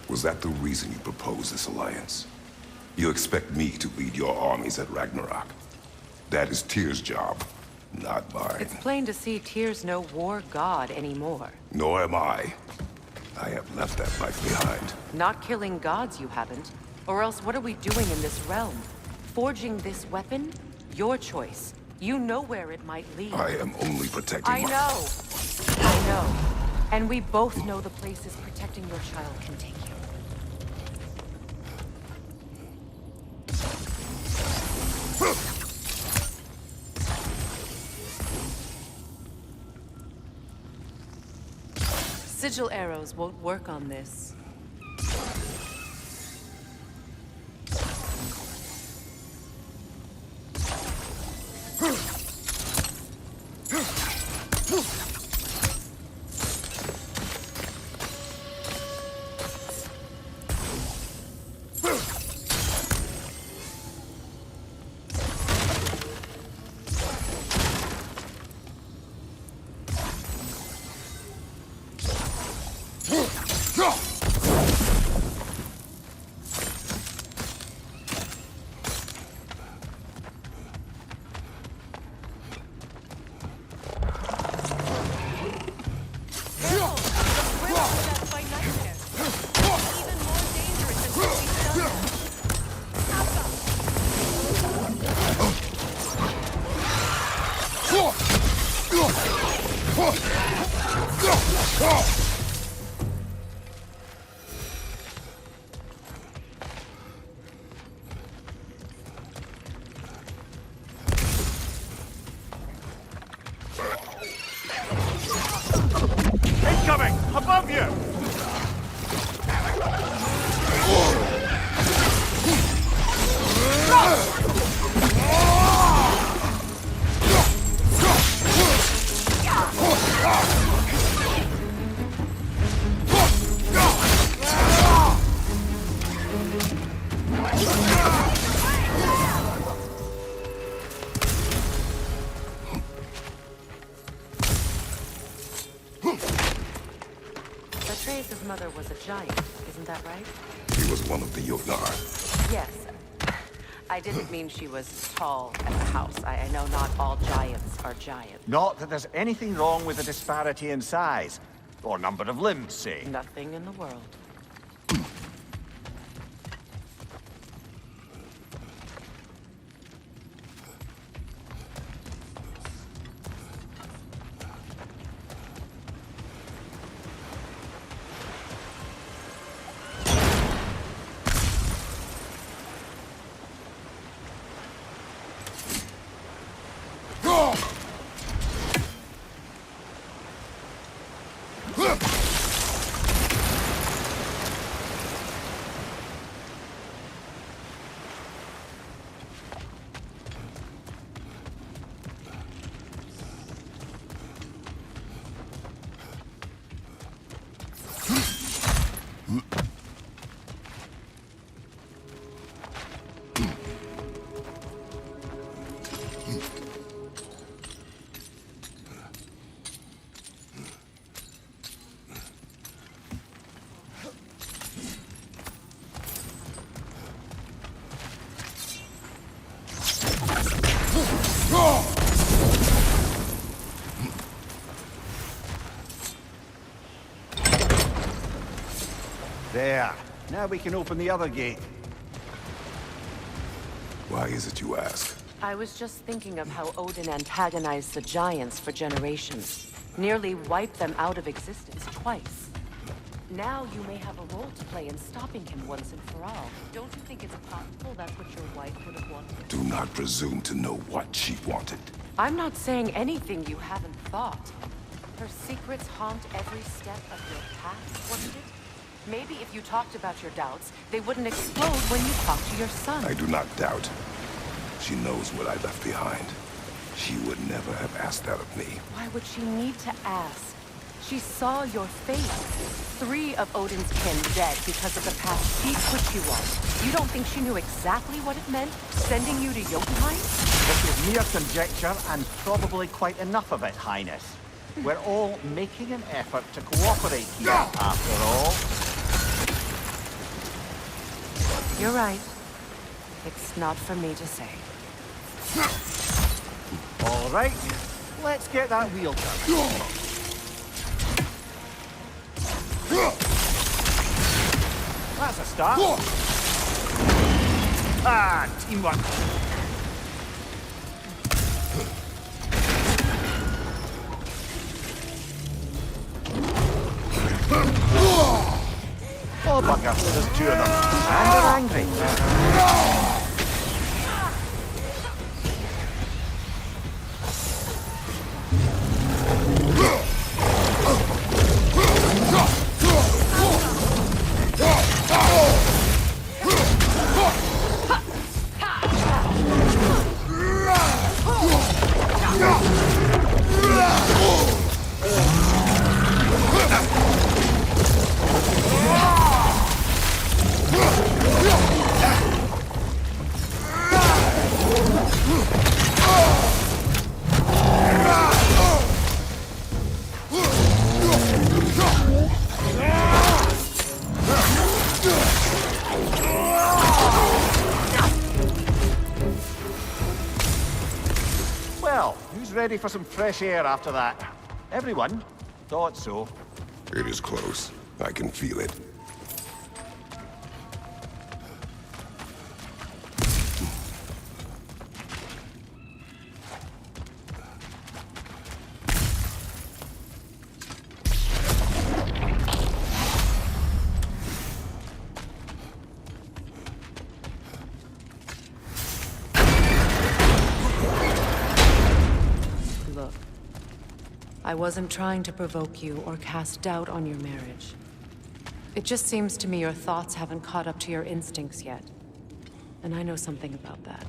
was that the reason you proposed this alliance? You expect me to lead your armies at Ragnarök? That is Tyr's job, not mine. It's plain to see Tyr's no war god anymore. Nor am I. I have left that life behind. Not killing gods, you haven't. Or else what are we doing in this realm? Forging this weapon? Your choice. You know where it might lead. I am only protecting I know. And we both know the places protecting your child can take you. Sigil arrows won't work on this. Incoming! Above you! Atreus' mother was a giant, isn't that right? He was one of the Jotnar. Yes. I didn't mean she was tall as a house. I know not all giants are giants. Not that there's anything wrong with the disparity in size. Or number of limbs, say. Nothing in the world. There. Now we can open the other gate. Why is it you ask? I was just thinking of how Odin antagonized the giants for generations. Nearly wiped them out of existence twice. Now you may have a role to play in stopping him once and for all. Don't you think it's possible that's what your wife would have wanted? Do not presume to know what she wanted. I'm not saying anything you haven't thought. Her secrets haunt every step of your path, wasn't it? Maybe if you talked about your doubts, they wouldn't explode when you talk to your son. I do not doubt. She knows what I left behind. She would never have asked that of me. Why would she need to ask? She saw your fate. 3 of Odin's kin dead because of the path she put you on. You don't think she knew exactly what it meant, sending you to Jotunheim? This is mere conjecture and probably quite enough of it, Highness. We're all making an effort to cooperate here, after all. You're right. It's not for me to say. All right, let's get that wheel turning. That's a start. Ah, teamwork. Oh, bugger, there's 2 of them. And they're angry. Well, who's ready for some fresh air after that? Everyone? Thought so. It is close. I can feel it. I wasn't trying to provoke you or cast doubt on your marriage. It just seems to me your thoughts haven't caught up to your instincts yet. And I know something about that.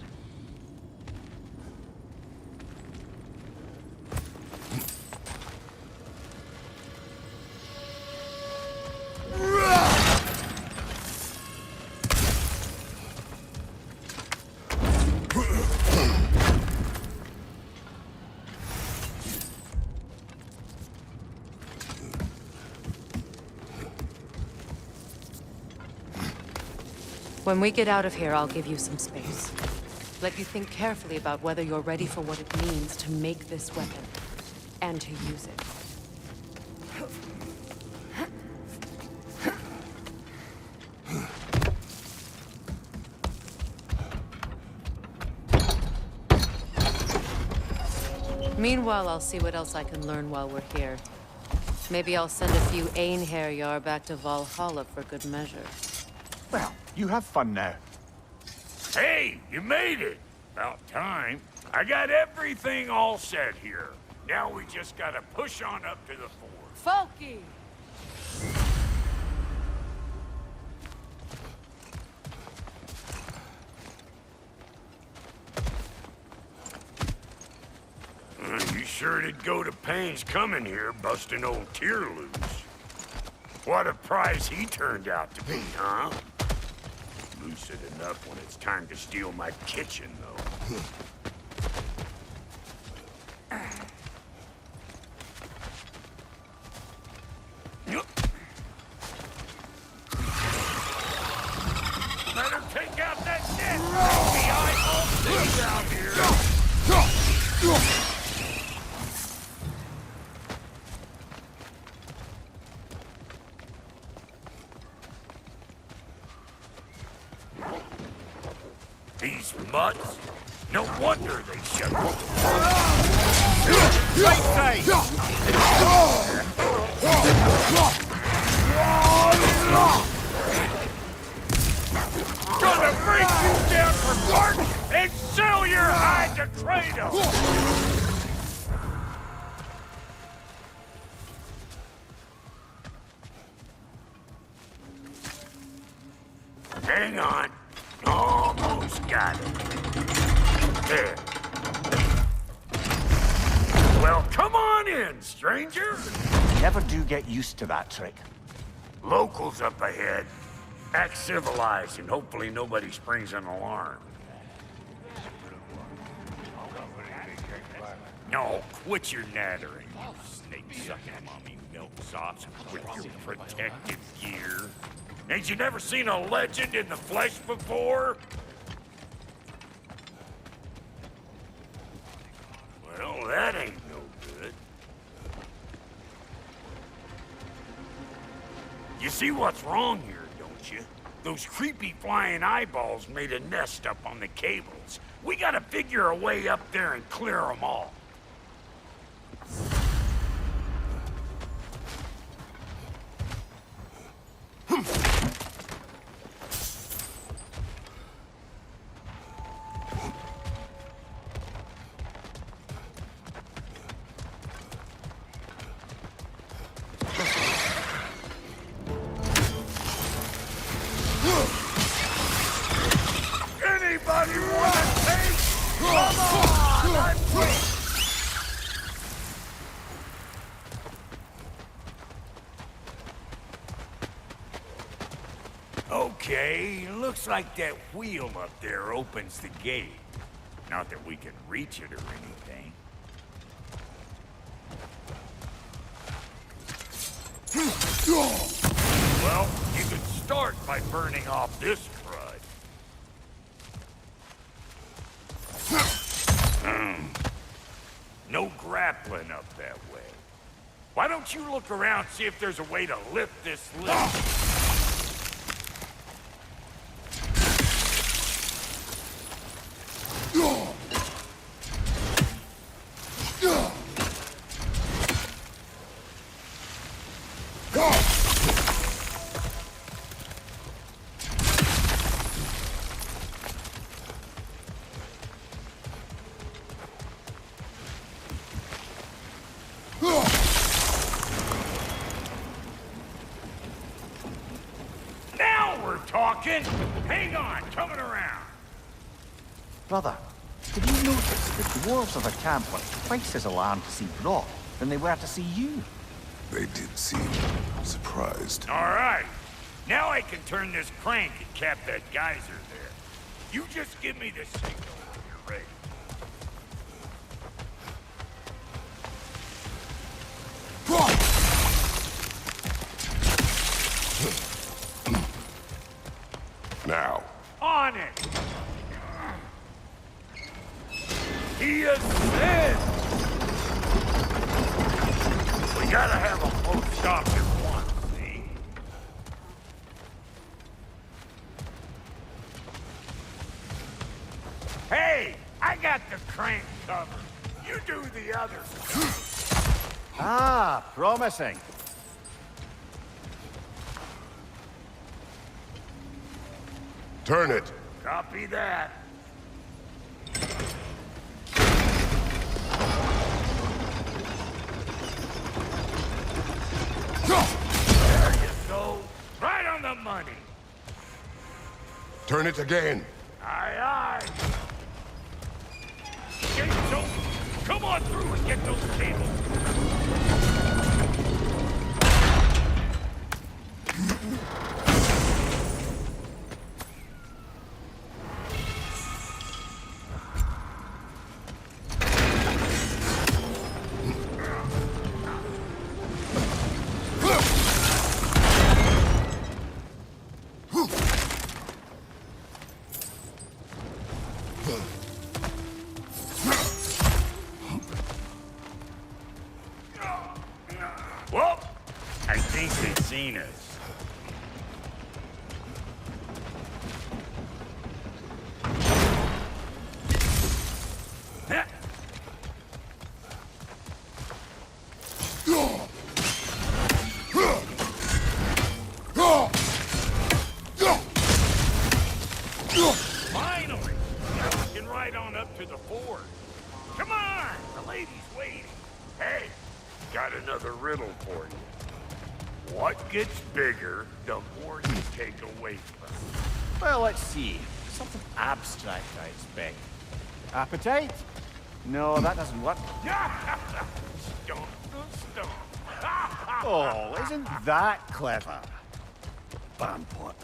When we get out of here, I'll give you some space. Let you think carefully about whether you're ready for what it means to make this weapon, and to use it. Meanwhile, I'll see what else I can learn while we're here. Maybe I'll send a few Einherjar back to Valhalla for good measure. Well, you have fun now. Hey, you made it! About time. I got everything all set here. Now we just gotta push on up to the fort. Folky! You sure did go to pains coming here, busting old Tyr loose. What a prize he turned out to be, huh? Lucid enough when it's time to steal my kitchen, though. Let him take out that net! The eyeball thing out here! These mutts? No wonder they shut up. Gonna break you down for parts and sell your hide to Kratos! Hang on. Almost got it. There. Well, come on in, stranger. Never do get used to that trick. Locals up ahead. Act civilized and hopefully nobody springs an alarm. No, quit your nattering, you snake-sucking mommy milksops with your protective gear. Ain't you never seen a legend in the flesh before? Well, that ain't no good. You see what's wrong here, don't you? Those creepy flying eyeballs made a nest up on the cables. We gotta figure a way up there and clear them all. Anybody want to take? Come on! I'm free! Okay, looks like that wheel up there opens the gate. Not that we can reach it or anything. Well, you could start by burning off this crud. No grappling up that way. Why don't you look around, see if there's a way to lift this lift? talking. Hang on, coming around. Brother, did you notice the dwarves of the camp were twice as alarmed to see Brock than they were to see you? They did seem surprised. All right. Now I can turn this crank and cap that geyser there. You just give me the signal when you're ready. Now. On it! He ascends! We gotta have a close stop at once, see? Hey! I got the crank covered. You do the other stuff. Ah, promising. Turn it. Copy that. There you go. Right on the money. Turn it again. Aye, aye. Gates open. Come on through and get those cables. Well, I think they've seen us. Finally! Now we can ride on up to the fort. Come on! The lady's waiting. Hey, got another riddle for you. What gets bigger the more you take away from it? Well, let's see. Something abstract, I expect. Appetite? No, that doesn't work. Stomp the stomp. Oh, isn't that clever? Bampot.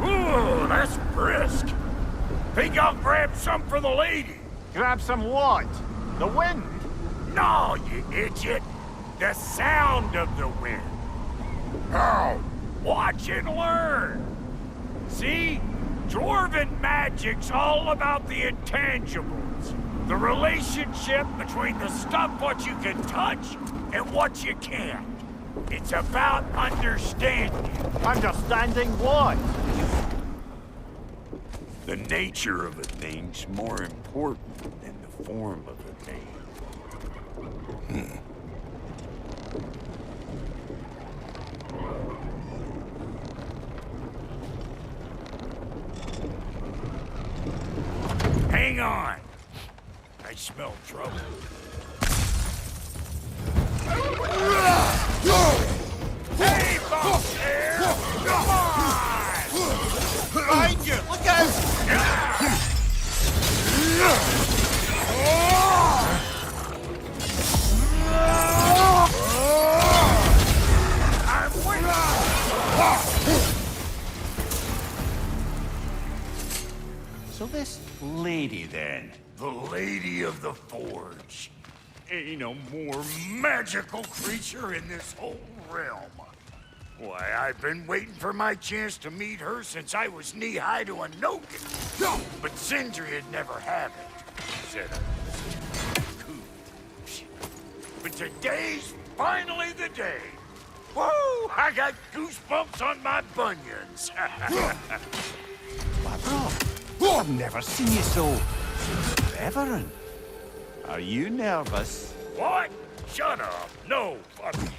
Ooh, that's brisk. Think I'll grab some for the lady. Grab some what? The wind? No, you idiot. The sound of the wind. How? Watch and learn. See? Dwarven magic's all about the intangibles. The relationship between the stuff what you can touch and what you can't. It's about understanding. Understanding what? The nature of a thing's more important than the form of a thing. Hang on. I smell trouble. Hey, boss there! Come on! Behind you! Look out! I'm waiting! So this lady, then? The Lady of the Forge. Ain't a more magical creature in this whole realm. Why, I've been waiting for my chance to meet her since I was knee-high to a Noken. But Sindri had never had it. Said I was cool. But today's finally the day. Woo! I got goosebumps on my bunions. I've never seen you so reverent. Are you nervous? What? Shut up. No, fuck you.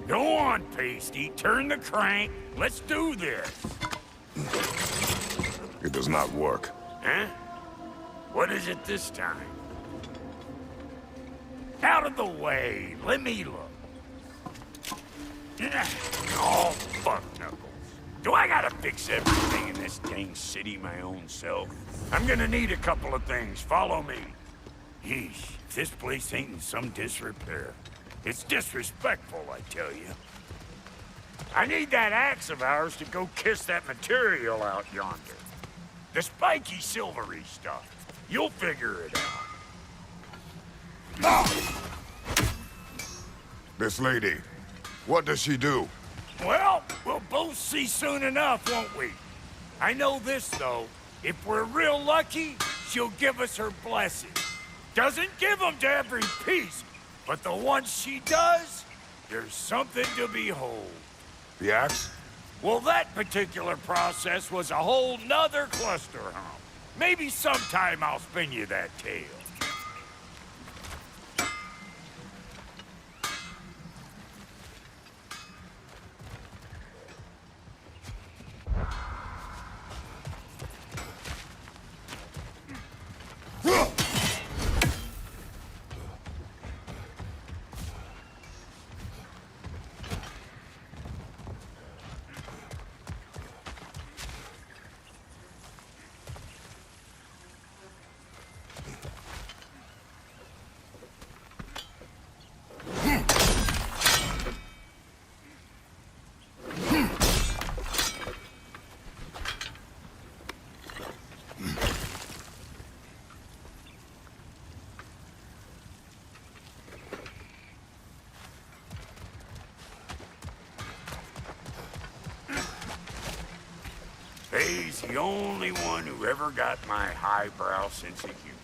Go on, Pasty. Turn the crank. Let's do this. It does not work. Huh? What is it this time? Out of the way. Let me look. Oh, fuck knuckles. Do I gotta fix everything in this dang city my own self? I'm gonna need a couple of things. Follow me. Yeesh, if this place ain't in some disrepair. It's disrespectful, I tell you. I need that axe of ours to go kiss that material out yonder. The spiky silvery stuff. You'll figure it out. This lady, what does she do? Well, we'll both see soon enough, won't we? I know this, though. If we're real lucky, she'll give us her blessing. Doesn't give them to every piece, but the ones she does, there's something to behold. The axe? Well, that particular process was a whole nother cluster hump. Maybe sometime I'll spin you that tale. Faye's the only one who ever got my highbrow sense of humor.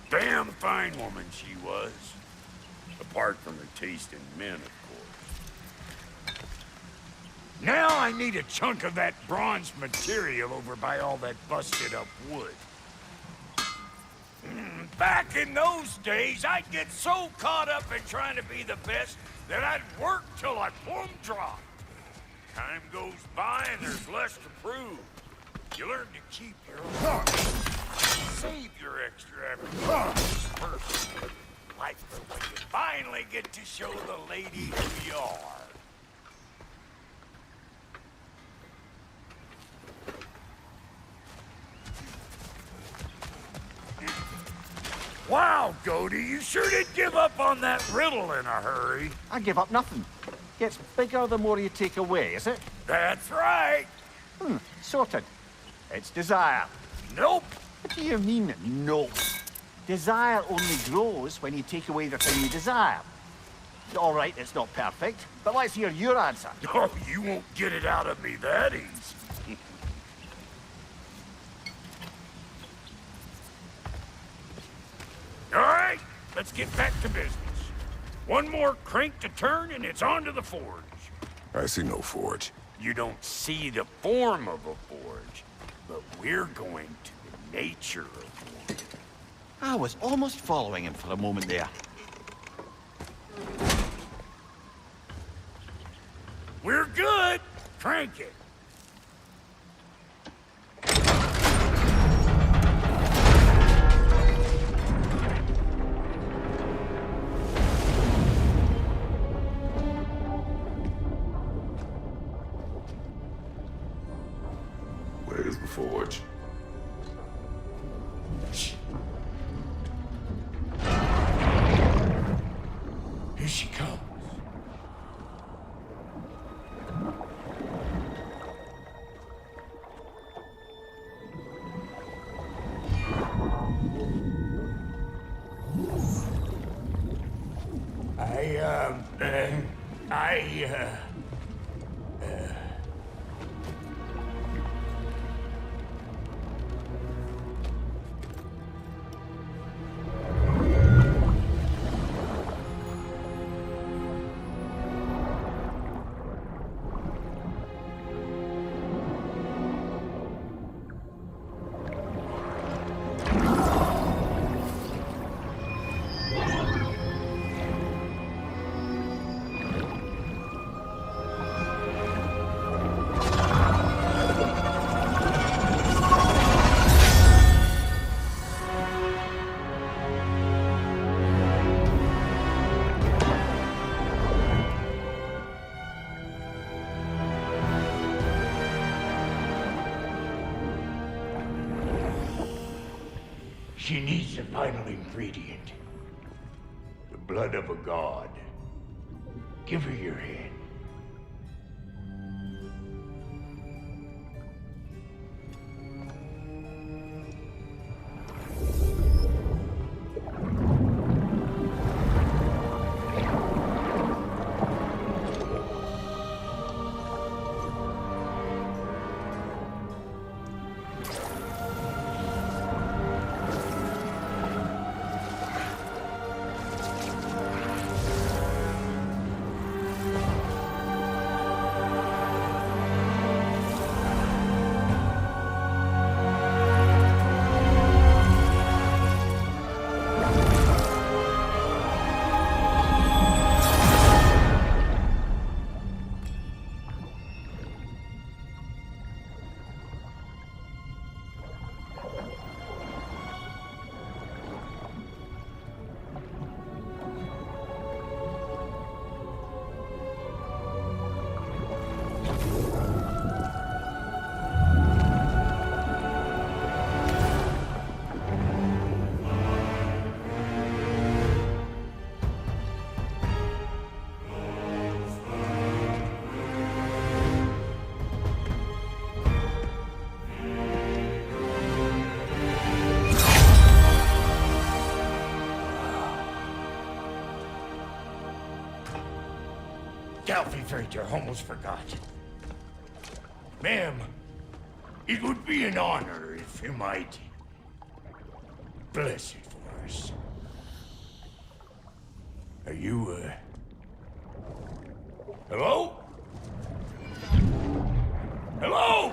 Damn fine woman she was. Apart from her taste in men, of course. Now I need a chunk of that bronze material over by all that busted up wood. Back in those days, I'd get so caught up in trying to be the best that I'd work till I plumb dropped. Time goes by and there's less to prove. You learn to keep your heart. Save your extra effort. Person. Like when you finally get to show the lady who you are. Wow, Goody, you sure did give up on that riddle in a hurry. I give up nothing. Gets bigger the more you take away, is it? That's right. Sorted. It's desire. Nope. What do you mean, nope? Desire only grows when you take away the thing you desire. All right, it's not perfect, but let's hear your answer. Oh, you won't get it out of me that easy. All right, let's get back to business. One more crank to turn and it's on to the forge. I see no forge. You don't see the form of a forge, but we're going to the nature of one. I was almost following him for a moment there. We're good. Crank it. Where's the forge? Here she comes. She needs the final ingredient. The blood of a god. Give her your hand. I almost forgot. Ma'am, it would be an honor if you might bless it for us. Are you, hello? Hello?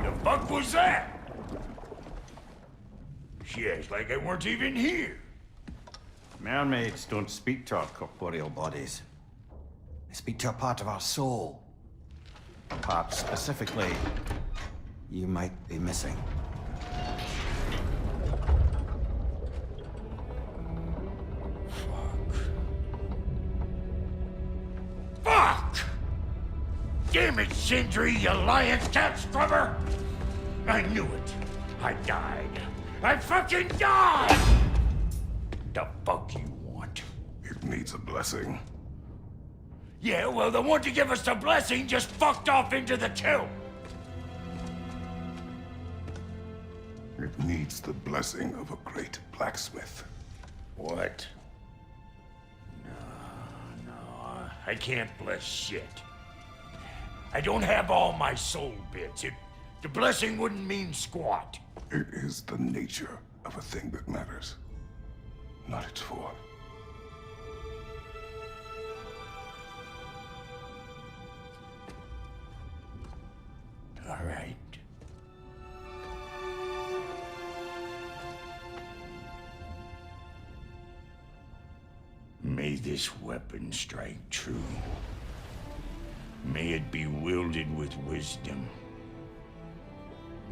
The fuck was that? She acts like I weren't even here. Mermaids don't speak to our corporeal bodies. They speak to a part of our soul. A part specifically you might be missing. Fuck! Damn it, Sindri, you lion cat scrubber! I knew it. I died. I fucking died! The fuck you want? It needs a blessing. Yeah, well, the one to give us the blessing just fucked off into the tomb. It needs the blessing of a great blacksmith. What? No, I can't bless shit. I don't have all my soul bits. The blessing wouldn't mean squat. It is the nature of a thing that matters, not its form. All right. May this weapon strike true. May it be wielded with wisdom.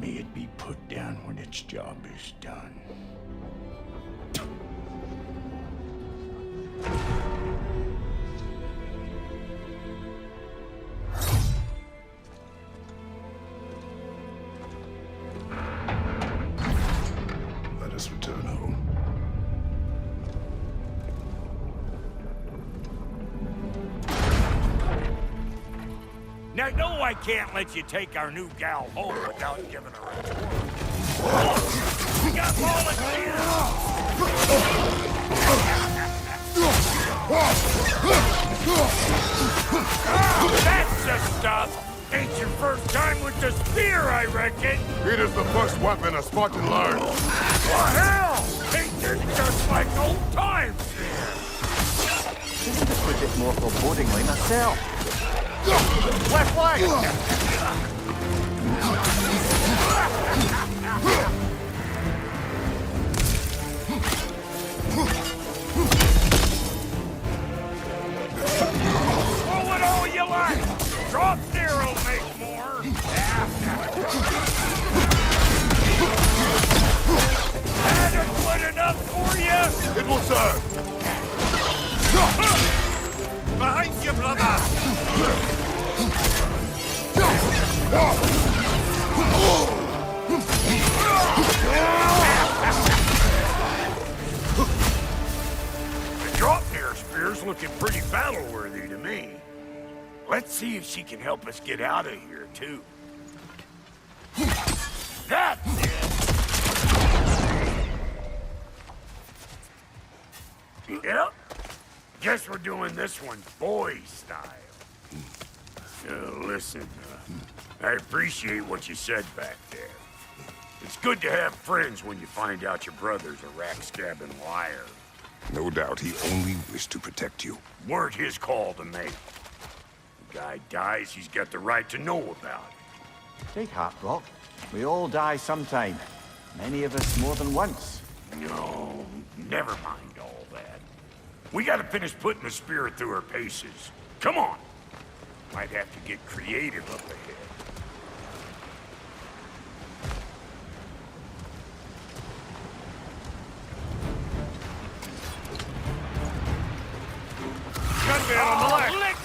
May it be put down when its job is done. Let us return home. Now, no, I can't let you take our new gal home without giving her a tour. We got volunteers! That's the stuff! Ain't your first time with the spear, I reckon! It is the first weapon a Spartan learned. For hell! Ain't this just like old times here? Isn't this a bit more forebodingly myself? Left leg! Pull it all you like! Drop there'll make more! Adequate enough for you? It will serve. Behind you, brother! girl's looking pretty battle-worthy to me. Let's see if she can help us get out of here, too. That's it! Yep. Guess we're doing this one boy style. Listen, I appreciate what you said back there. It's good to have friends when you find out your brother's a rack-scabbing liar. No doubt he only wished to protect you. Weren't his call to make. The guy dies, he's got the right to know about it. Take heart, Brock. We all die sometime. Many of us more than once. No, never mind all that. We gotta finish putting the spirit through her paces. Come on! Might have to get creative up ahead. Gunman on the left!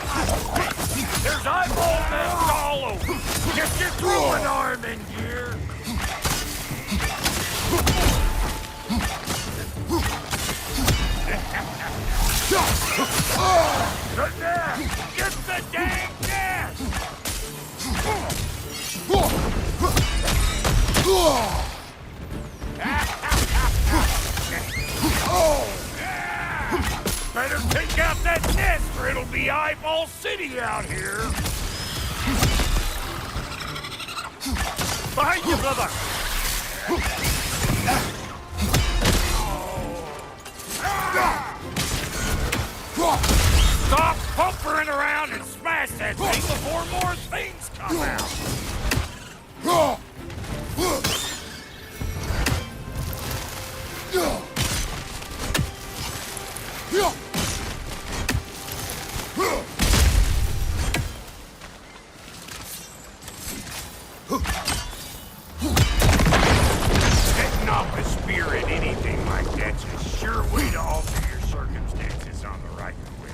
There's eyeballs nests all over! Just get through an arm in gear! Good there! Get the dang nest! Better take out that nest or it'll be Eyeball City out here! Behind you, brother! Stop pumpering around and smash that thing before more things come out! Setting off a spear at anything like that's a sure way to alter your circumstances on the right quick.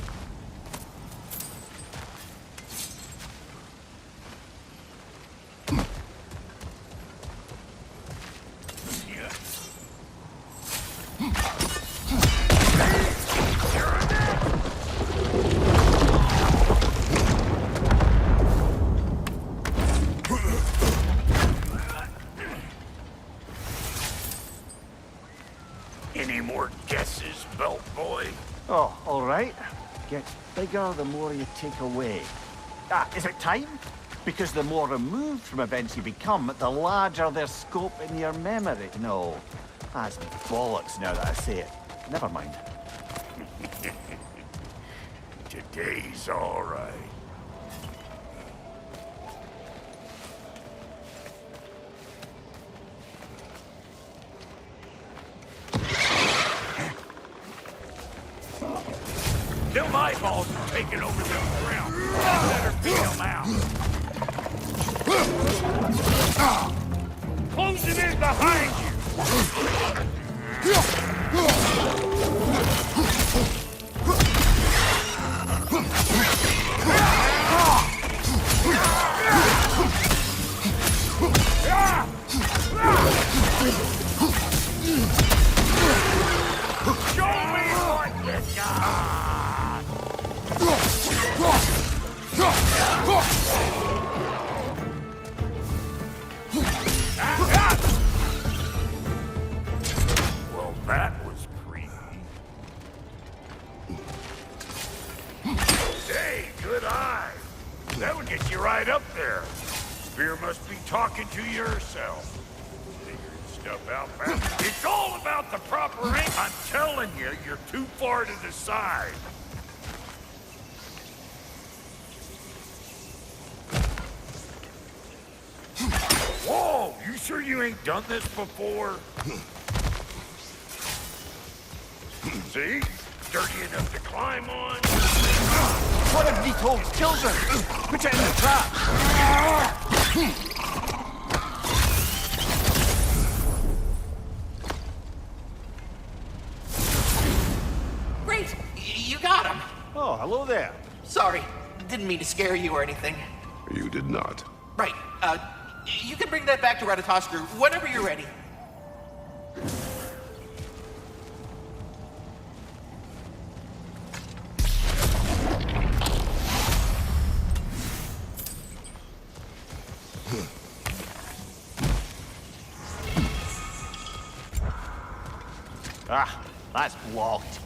Any more guesses, Belt Boy? Oh, all right. Gets bigger the more you take away. Is it time? Because the more removed from events you become, the larger their scope in your memory. No, that's bollocks now that I say it. Never mind. Today's all right. Them eyeballs are taking over them ground. Better beat them out. Closing in behind you. Show me what you got. Well, that was creepy. Hey, good eye. That would get you right up there. Spear must be talking to you herself. Figuring stuff out fast. It's all about the proper aim. I'm telling you, you're too far to the side. Whoa! You sure you ain't done this before? See? Sturdy enough to climb on. One of Nicole's children! Put it in the trap! Great! You got him! Oh, hello there. Sorry, didn't mean to scare you or anything. You did not. Right, you can bring that back to Ratatoskru whenever you're ready. Ah, that's blocked.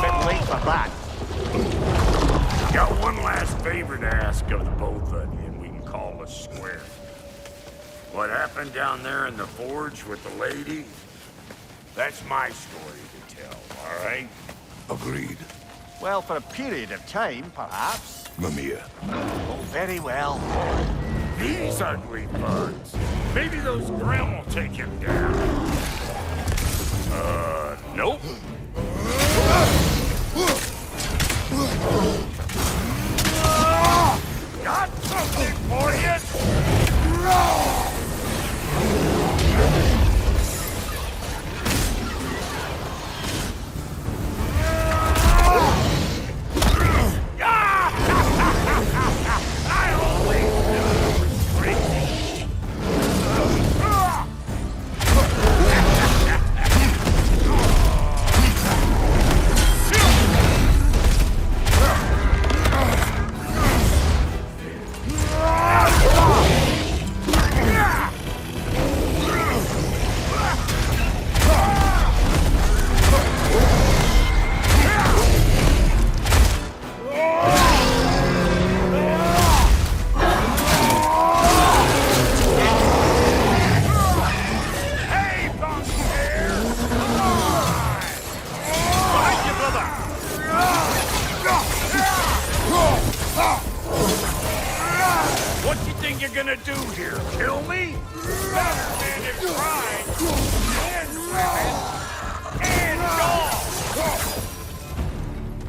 Bit late for that. Got one last favor to ask of the both of you, and we can call us square. What happened down there in the forge with the lady? That's my story to tell, all right? Agreed. Well, for a period of time, perhaps. Mamiya. Oh, very well. These ugly bugs. Maybe those Grimm will take him down. Nope. Got something for you! I always knew it was crazy. What you think you're gonna do here? Kill me? Better than if tried. And swimming. And gone.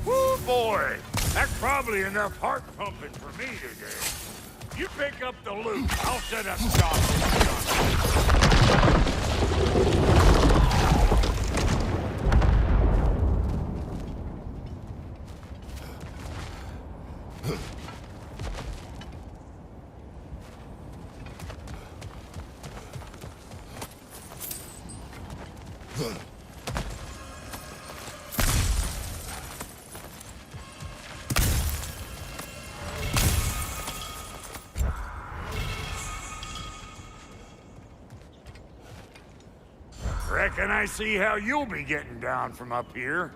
Woo, boy. That's probably enough heart pumping for me today. You pick up the loot. I'll set up shop in the Reckon I see how you'll be getting down from up here.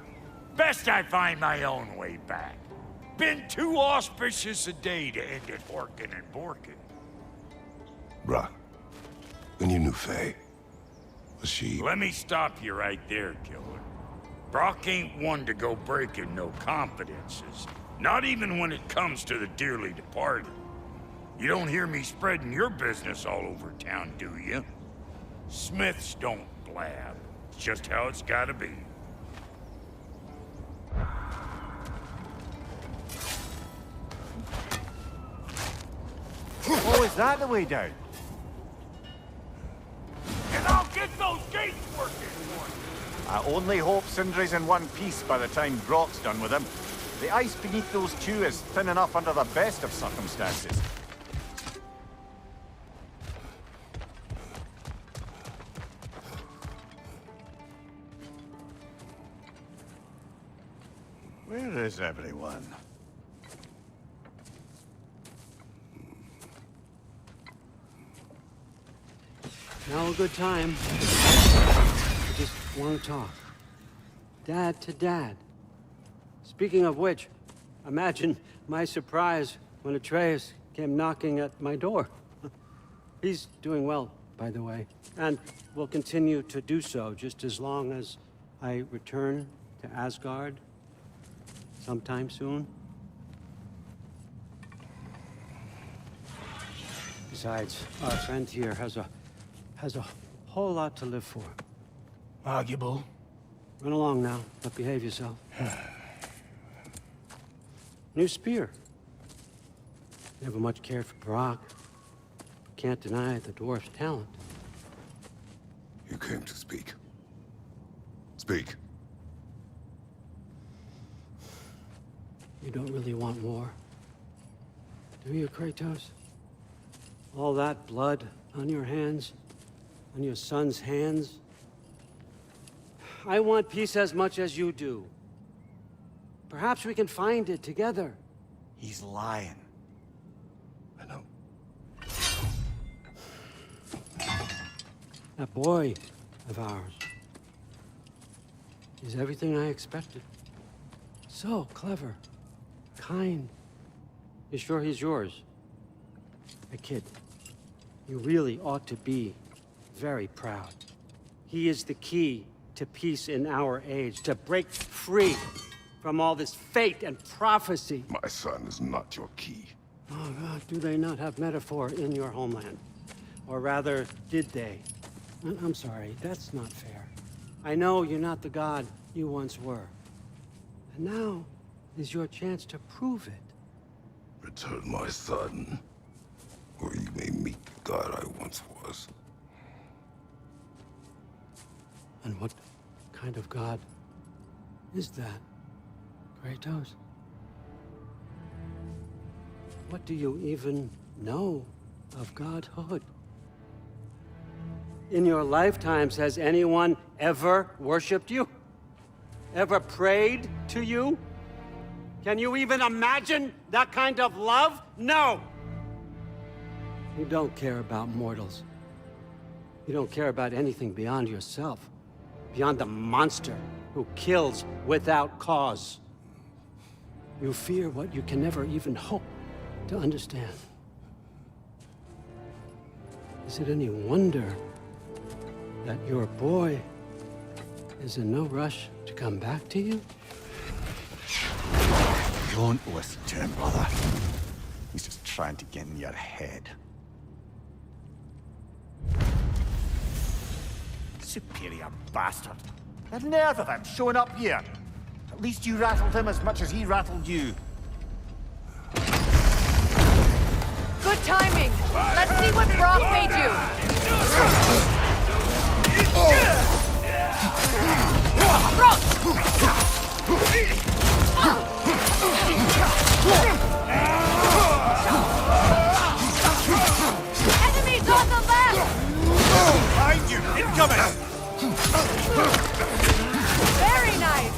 Best I find my own way back. Been too auspicious a day to end it horking and borking. Bruh, when you knew Faye, was she... Let me stop you right there, killer. Brock ain't one to go breaking no confidences. Not even when it comes to the dearly departed. You don't hear me spreading your business all over town, do you? Smiths don't blab. It's just how it's gotta be. Oh, is that the way down? And I'll get those gates working for you. I only hope Sindri's in one piece by the time Brock's done with him. The ice beneath those two is thin enough under the best of circumstances. Where is everyone? Now a good time. I just want to talk. Dad to Dad. Speaking of which, imagine my surprise when Atreus came knocking at my door. He's doing well, by the way, and will continue to do so just as long as I return to Asgard sometime soon. Besides, our friend here has a whole lot to live for. Arguable. Run along now, but behave yourself. New spear. Never much cared for Brock. Can't deny the dwarf's talent. You came to speak. Speak. You don't really want war, do you, Kratos? All that blood on your hands, on your son's hands? I want peace as much as you do. Perhaps we can find it together. He's lying. I know. That boy of ours is everything I expected. So clever, kind. You sure he's yours? A kid, you really ought to be very proud. He is the key to peace in our age, to break free from all this fate and prophecy. My son is not your key. Oh, God, do they not have metaphor in your homeland? Or rather, did they? I'm sorry, that's not fair. I know you're not the God you once were. And now is your chance to prove it. Return my son, or you may meet the God I once was. And what kind of God is that, Kratos? What do you even know of godhood? In your lifetimes, has anyone ever worshipped you? Ever prayed to you? Can you even imagine that kind of love? No! You don't care about mortals. You don't care about anything beyond yourself, beyond the monster who kills without cause. You fear what you can never even hope to understand. Is it any wonder that your boy is in no rush to come back to you? Don't listen to him, brother. He's just trying to get in your head. Superior bastard. The nerve of him showing up here. At least you rattled him as much as he rattled you. Good timing. Let's see what Brock made you. Brock! Enemies on the left! Behind you! Incoming! Very nice!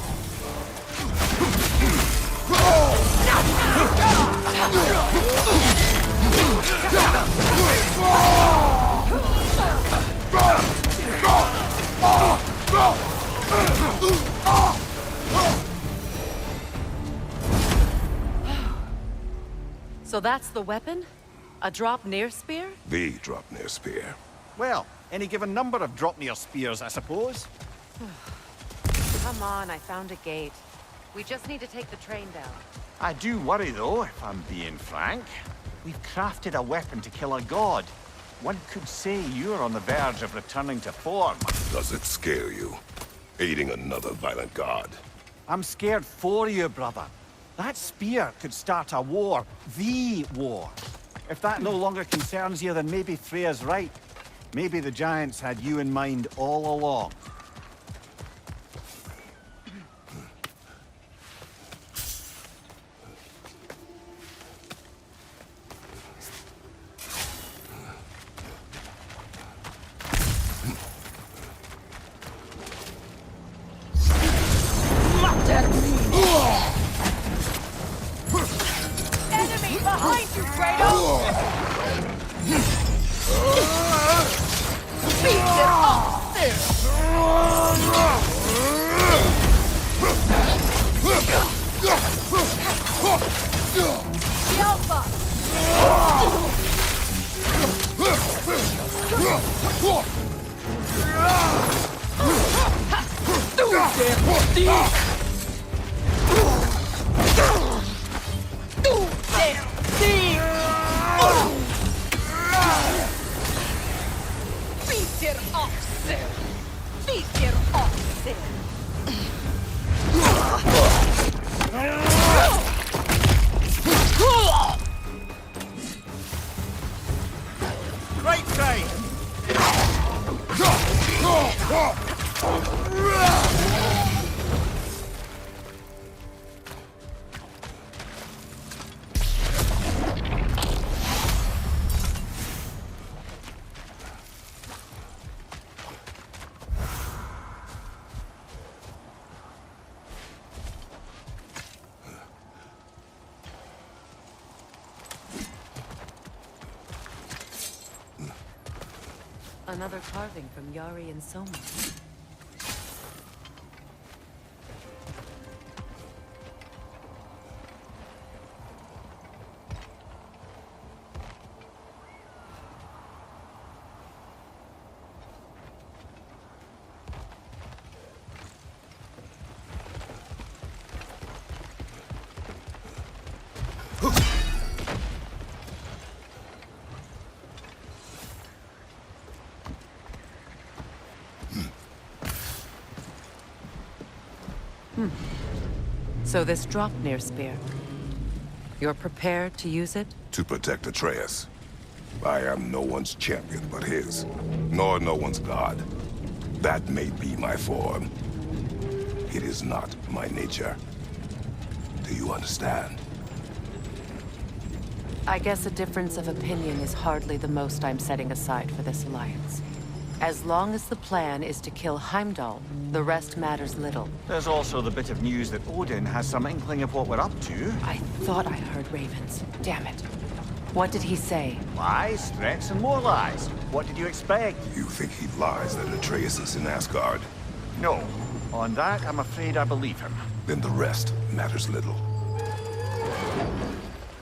So that's the weapon? A drop near spear? The drop near spear. Well, any given number of drop-near spears, I suppose. Come on, I found a gate. We just need to take the train down. I do worry, though, if I'm being frank. We've crafted a weapon to kill a god. One could say you're on the verge of returning to form. Does it scare you? Aiding another violent god? I'm scared for you, brother. That spear could start a war. The war. If that no longer concerns you, then maybe Freya's right. Maybe the Giants had you in mind all along. Enemy behind you, Kratos! Beat it off there! The Alpha! Beat it off there! Beat it off there! Right side! Another carving from Yari and Soma. So this Draupnir spear, you're prepared to use it? To protect Atreus. I am no one's champion but his, nor no one's god. That may be my form. It is not my nature. Do you understand? I guess a difference of opinion is hardly the most I'm setting aside for this alliance. As long as the plan is to kill Heimdall, the rest matters little. There's also the bit of news that Odin has some inkling of what we're up to. I thought I heard ravens. Damn it. What did he say? Lies, threats, and more lies. What did you expect? You think he lies that Atreus is in Asgard? No. On that, I'm afraid I believe him. Then the rest matters little.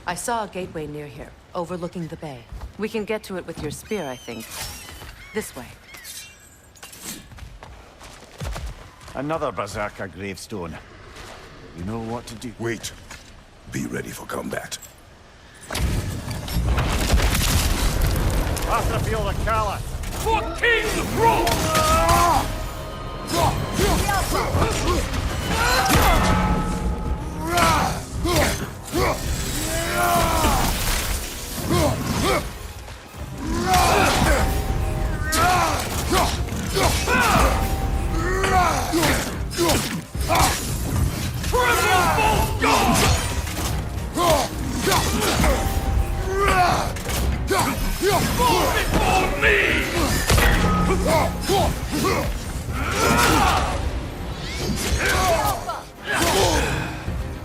I saw a gateway near here, overlooking the bay. We can get to it with your spear, I think. This way. Another Berserker gravestone. You know what to do. Wait. Be ready for combat. Faster field of Kala. For King's throne!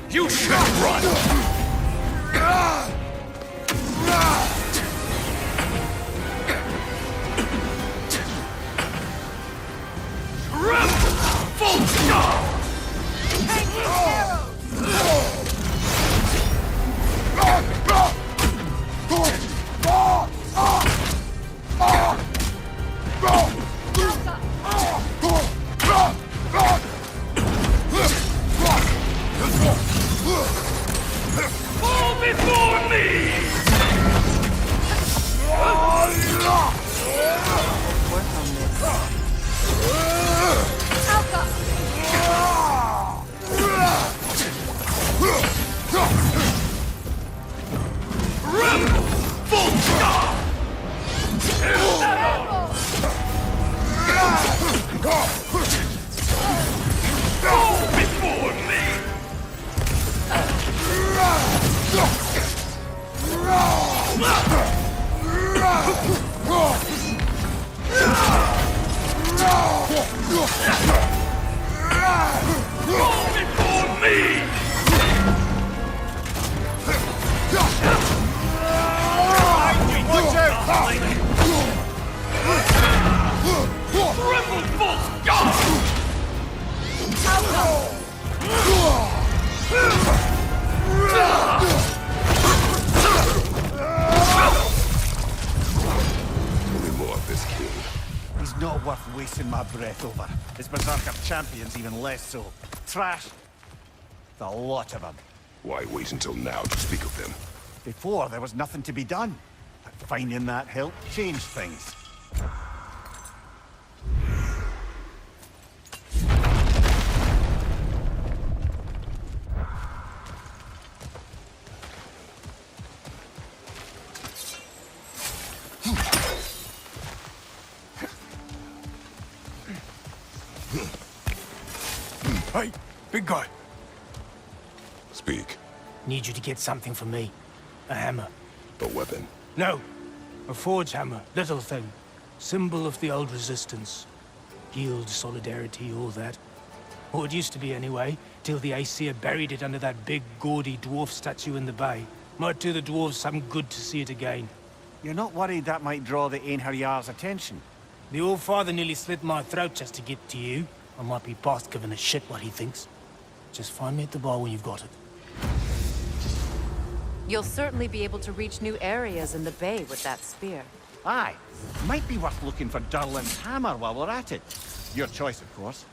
You should run! Full stop! Fall before me! Work on this. Full stop! Fall before me! Fall before me! Watch out! Triple full stop! Only more of this king. He's not worth wasting my breath over. His Berserker champion's even less so. Trash. The lot of them. Why wait until now to speak of them? Before, there was nothing to be done. But finding that help changed things. Hey, big guy. Speak. Need you to get something for me. A hammer. A weapon. No. A forge hammer. Little thing. Symbol of the old resistance. Guild, solidarity, all that. Or it used to be anyway, till the Aesir buried it under that big, gaudy dwarf statue in the bay. Might do the dwarves some good to see it again. You're not worried that might draw the Einherjar's attention? The old father nearly slit my throat just to get to you. I might be past giving a shit what he thinks. Just find me at the bar when you've got it. You'll certainly be able to reach new areas in the bay with that spear. Aye. Might be worth looking for Durlin's hammer while we're at it. Your choice, of course.